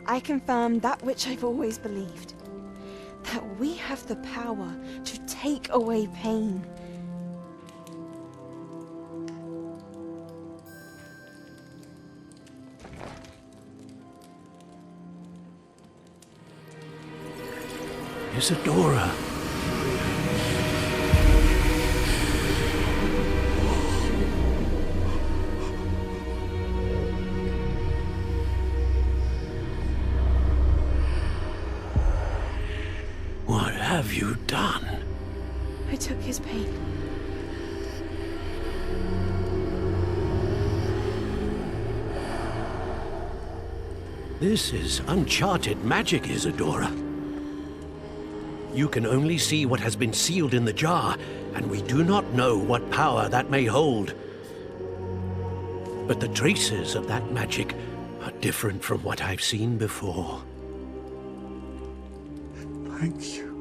I confirmed that which I've always believed. That we have the power to take away pain. Isadora. What have you done? I took his pain. This is uncharted magic, Isadora. You can only see what has been sealed in the jar, and we do not know what power that may hold. But the traces of that magic are different from what I've seen before. Thank you.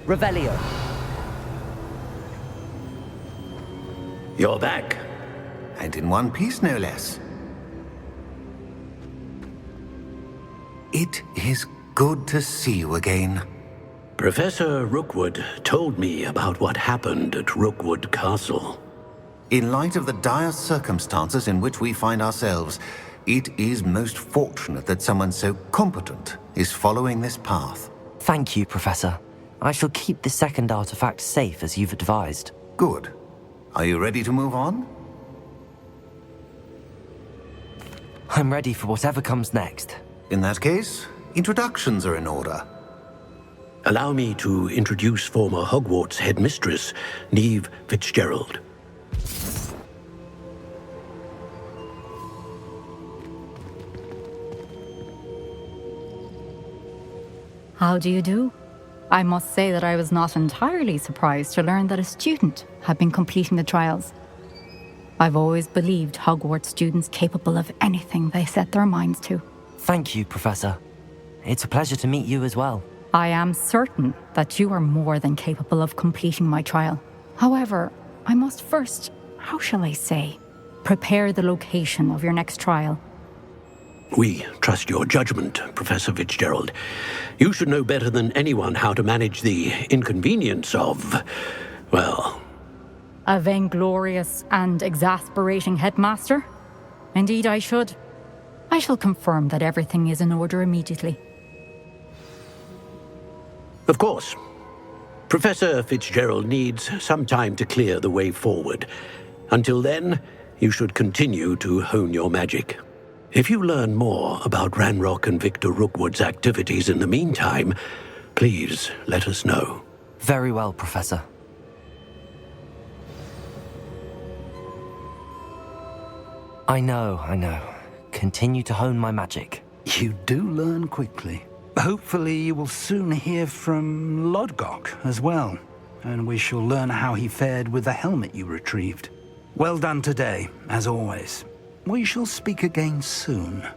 Revelio. You're back. And in one piece, no less. It is good to see you again. Professor Rookwood told me about what happened at Rookwood Castle. In light of the dire circumstances in which we find ourselves, it is most fortunate that someone so competent is following this path. Thank you, Professor. I shall keep the second artifact safe as you've advised. Good. Are you ready to move on? I'm ready for whatever comes next. In that case, introductions are in order. Allow me to introduce former Hogwarts headmistress, Neve Fitzgerald. How do you do? I must say that I was not entirely surprised to learn that a student had been completing the trials. I've always believed Hogwarts students capable of anything they set their minds to. Thank you, Professor. It's a pleasure to meet you as well. I am certain that you are more than capable of completing my trial. However, I must first, how shall I say, prepare the location of your next trial. We trust your judgment, Professor Fitzgerald. You should know better than anyone how to manage the inconvenience of, well... A vainglorious and exasperating headmaster? Indeed I should. I shall confirm that everything is in order immediately. Of course. Professor Fitzgerald needs some time to clear the way forward. Until then, you should continue to hone your magic. If you learn more about Ranrock and Victor Rookwood's activities in the meantime, please let us know. Very well, Professor. I know. Continue to hone my magic. You do learn quickly. Hopefully you will soon hear from Lodgok as well, and we shall learn how he fared with the helmet you retrieved. Well done today, as always. We shall speak again soon.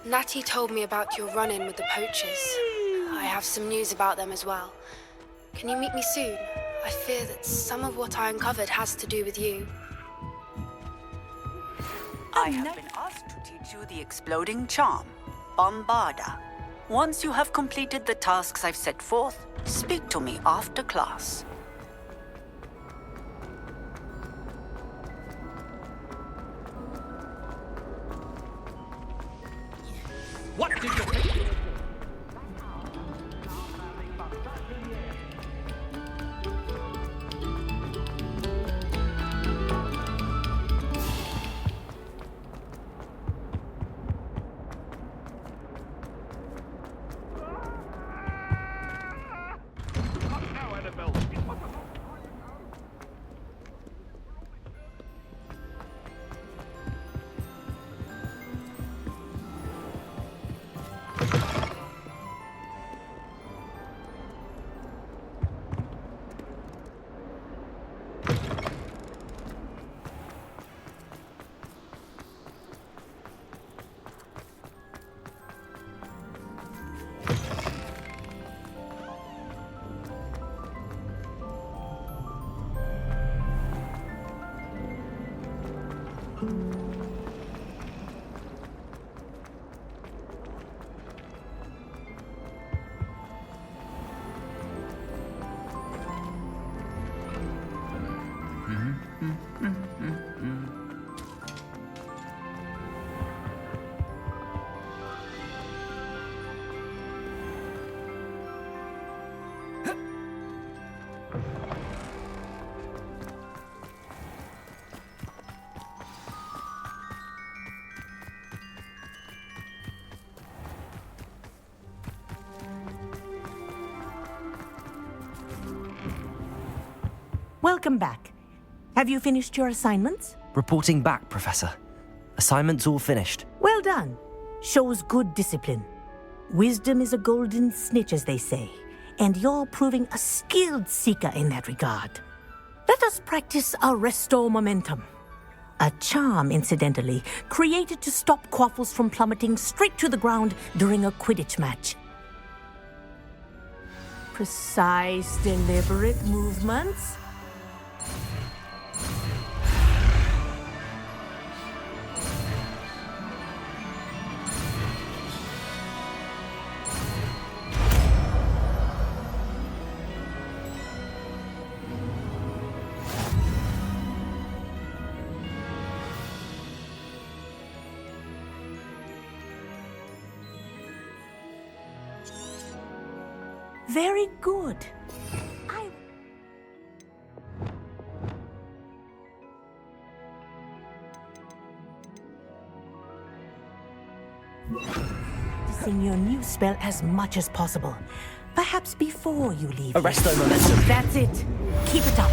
Natty told me about your run-in with the poachers. I have some news about them as well. Can you meet me soon? I fear that some of what I uncovered has to do with you. I have been asked to teach you the exploding charm, Bombarda. Once you have completed the tasks I've set forth, speak to me after class. What did you think? Welcome back. Have you finished your assignments? Reporting back, Professor. Assignment's all finished. Well done. Shows good discipline. Wisdom is a golden snitch, as they say, and you're proving a skilled seeker in that regard. Let us practice our restore momentum. A charm, incidentally, created to stop quaffles from plummeting straight to the ground during a Quidditch match. Precise, deliberate movements. Very good. Practicing your new spell as much as possible. Perhaps before you leave. Arresto momentum. That's it. Keep it up.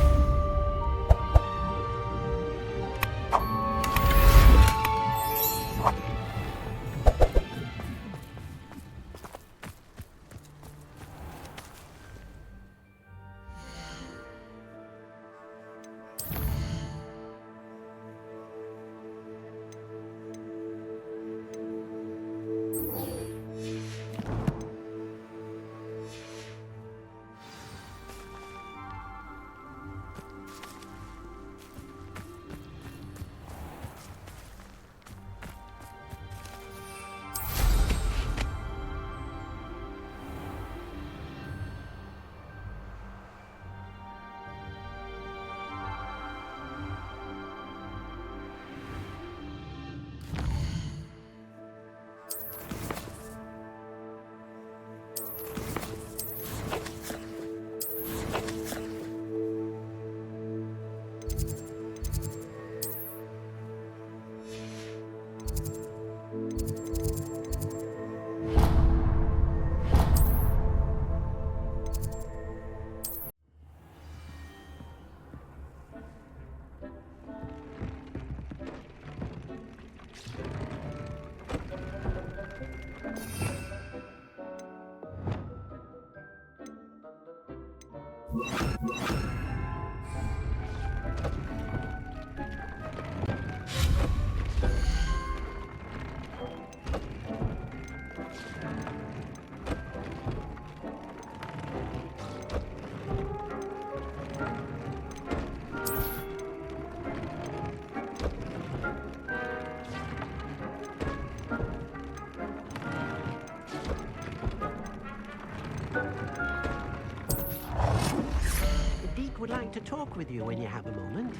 Would like to talk with you when you have a moment.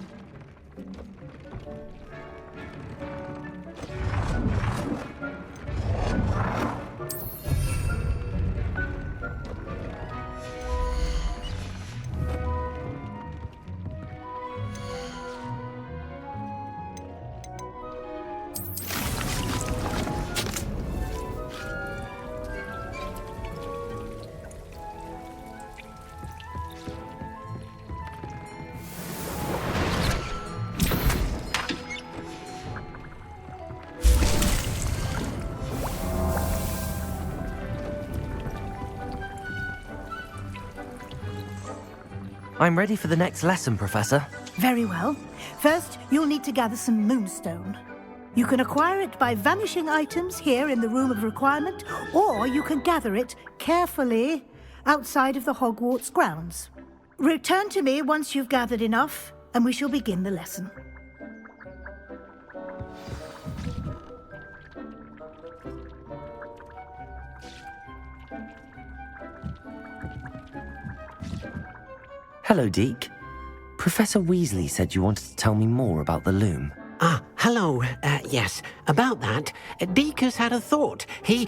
I'm ready for the next lesson, Professor. Very well. First, you'll need to gather some moonstone. You can acquire it by vanishing items here in the Room of Requirement, or you can gather it carefully outside of the Hogwarts grounds. Return to me once you've gathered enough, and we shall begin the lesson. Hello, Deke. Professor Weasley said you wanted to tell me more about the loom. Ah, hello. Yes, about that. Deke has had a thought. He...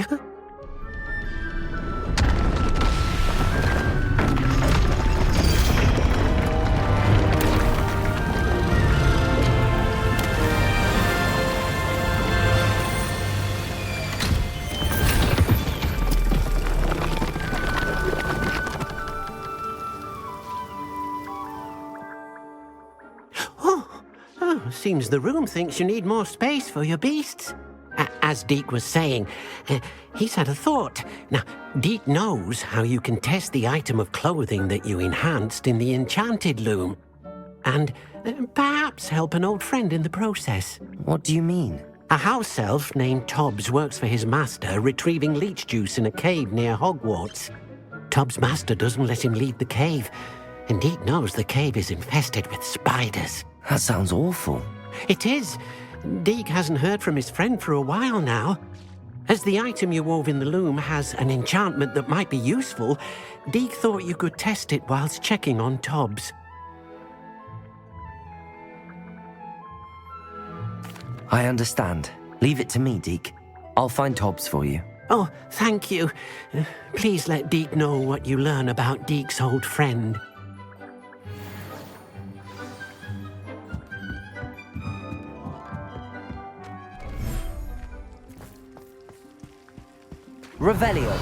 Seems the room thinks you need more space for your beasts. As Deke was saying, he's had a thought. Now, Deke knows how you can test the item of clothing that you enhanced in the enchanted loom. And perhaps help an old friend in the process. What do you mean? A house elf named Tobbs works for his master, retrieving leech juice in a cave near Hogwarts. Tobbs' master doesn't let him leave the cave, and Deke knows the cave is infested with spiders. That sounds awful. It is. Deke hasn't heard from his friend for a while now. As the item you wove in the loom has an enchantment that might be useful, Deke thought you could test it whilst checking on Tobbs. I understand. Leave it to me, Deke. I'll find Tobbs for you. Oh, thank you. Please let Deke know what you learn about Deke's old friend. Revelio.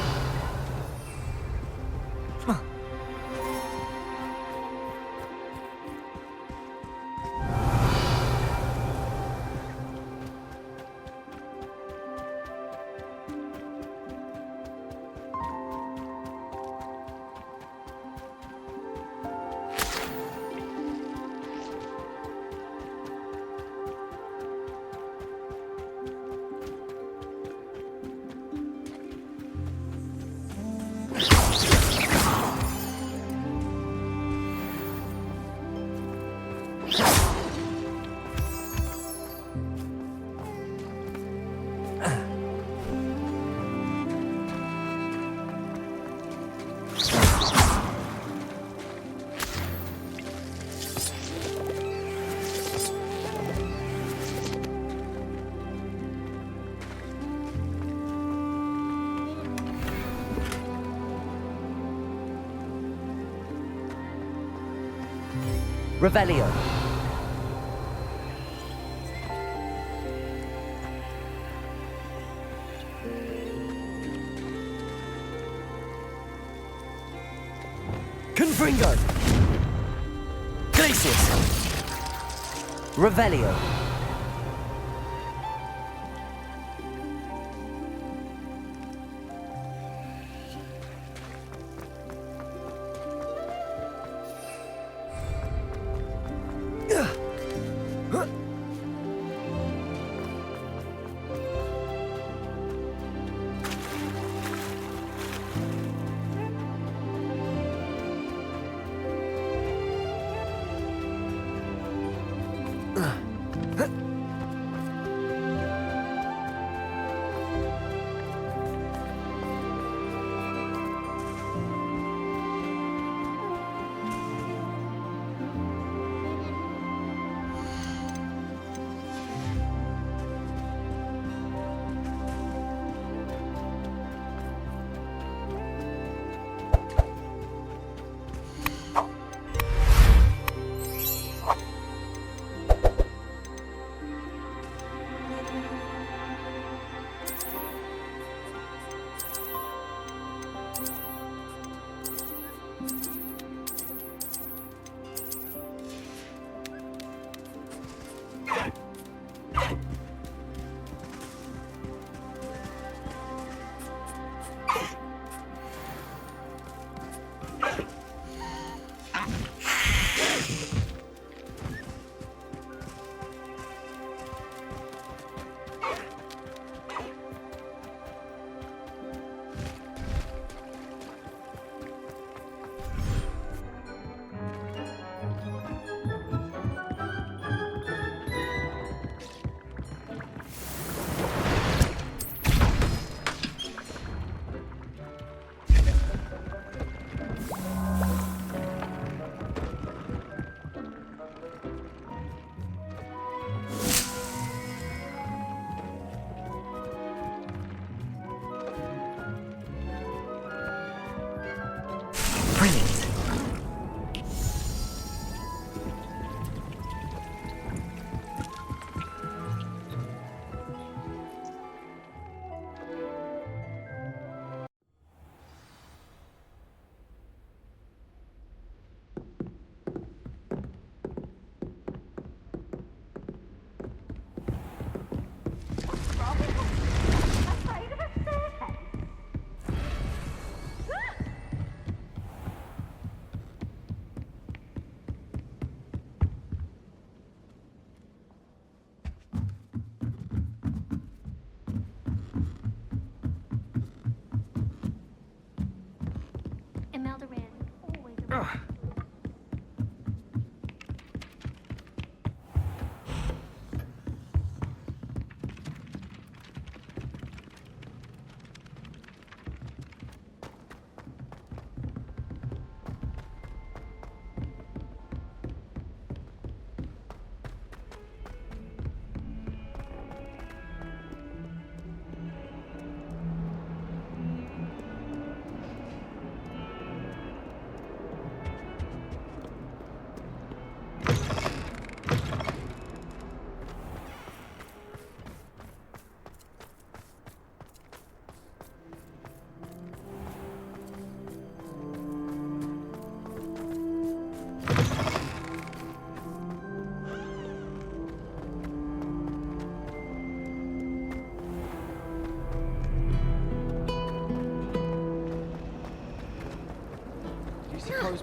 Revelio. Confringo. Glacius. Revelio.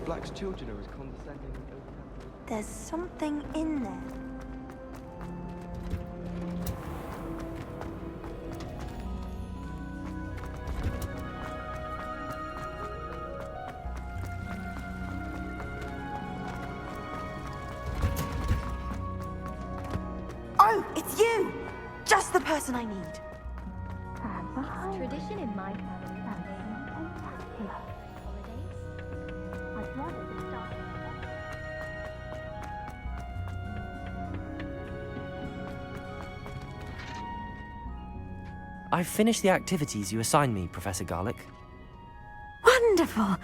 Black's children are as condescending and overbearing. There's something in there. Oh, it's you! Just the person I need. It's tradition in my family that they spectacular holidays. I'd rather start. I've finished the activities you assigned me, Professor Garlick. Wonderful!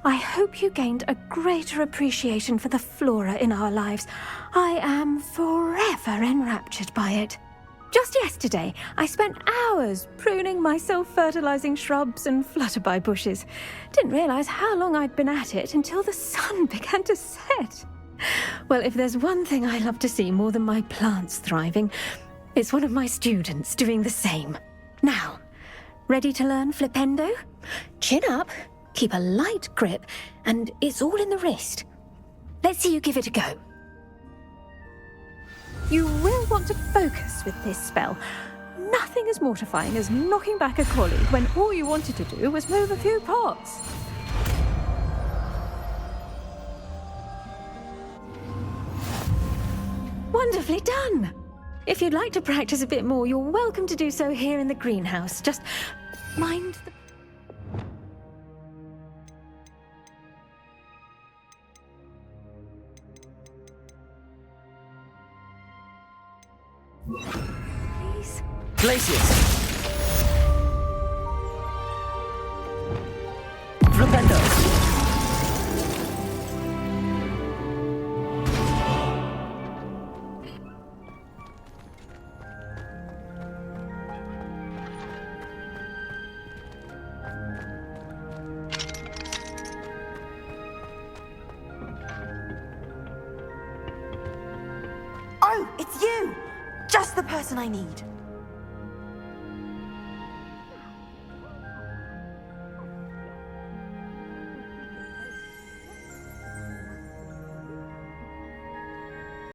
I hope you gained a greater appreciation for the flora in our lives. I am forever enraptured by it. Just yesterday, I spent hours pruning my self-fertilizing shrubs and flutterby bushes. Didn't realize how long I'd been at it until the sun began to set. Well, if there's one thing I love to see more than my plants thriving, it's one of my students doing the same. Now, ready to learn flipendo? Chin up, keep a light grip, and it's all in the wrist. Let's see you give it a go. You will want to focus with this spell. Nothing as mortifying as knocking back a colleague when all you wanted to do was move a few pots. Wonderfully done! If you'd like to practice a bit more, you're welcome to do so here in the greenhouse. Just mind the... Please. Glacius. Flipendo. Oh, it's you! Just the person I need.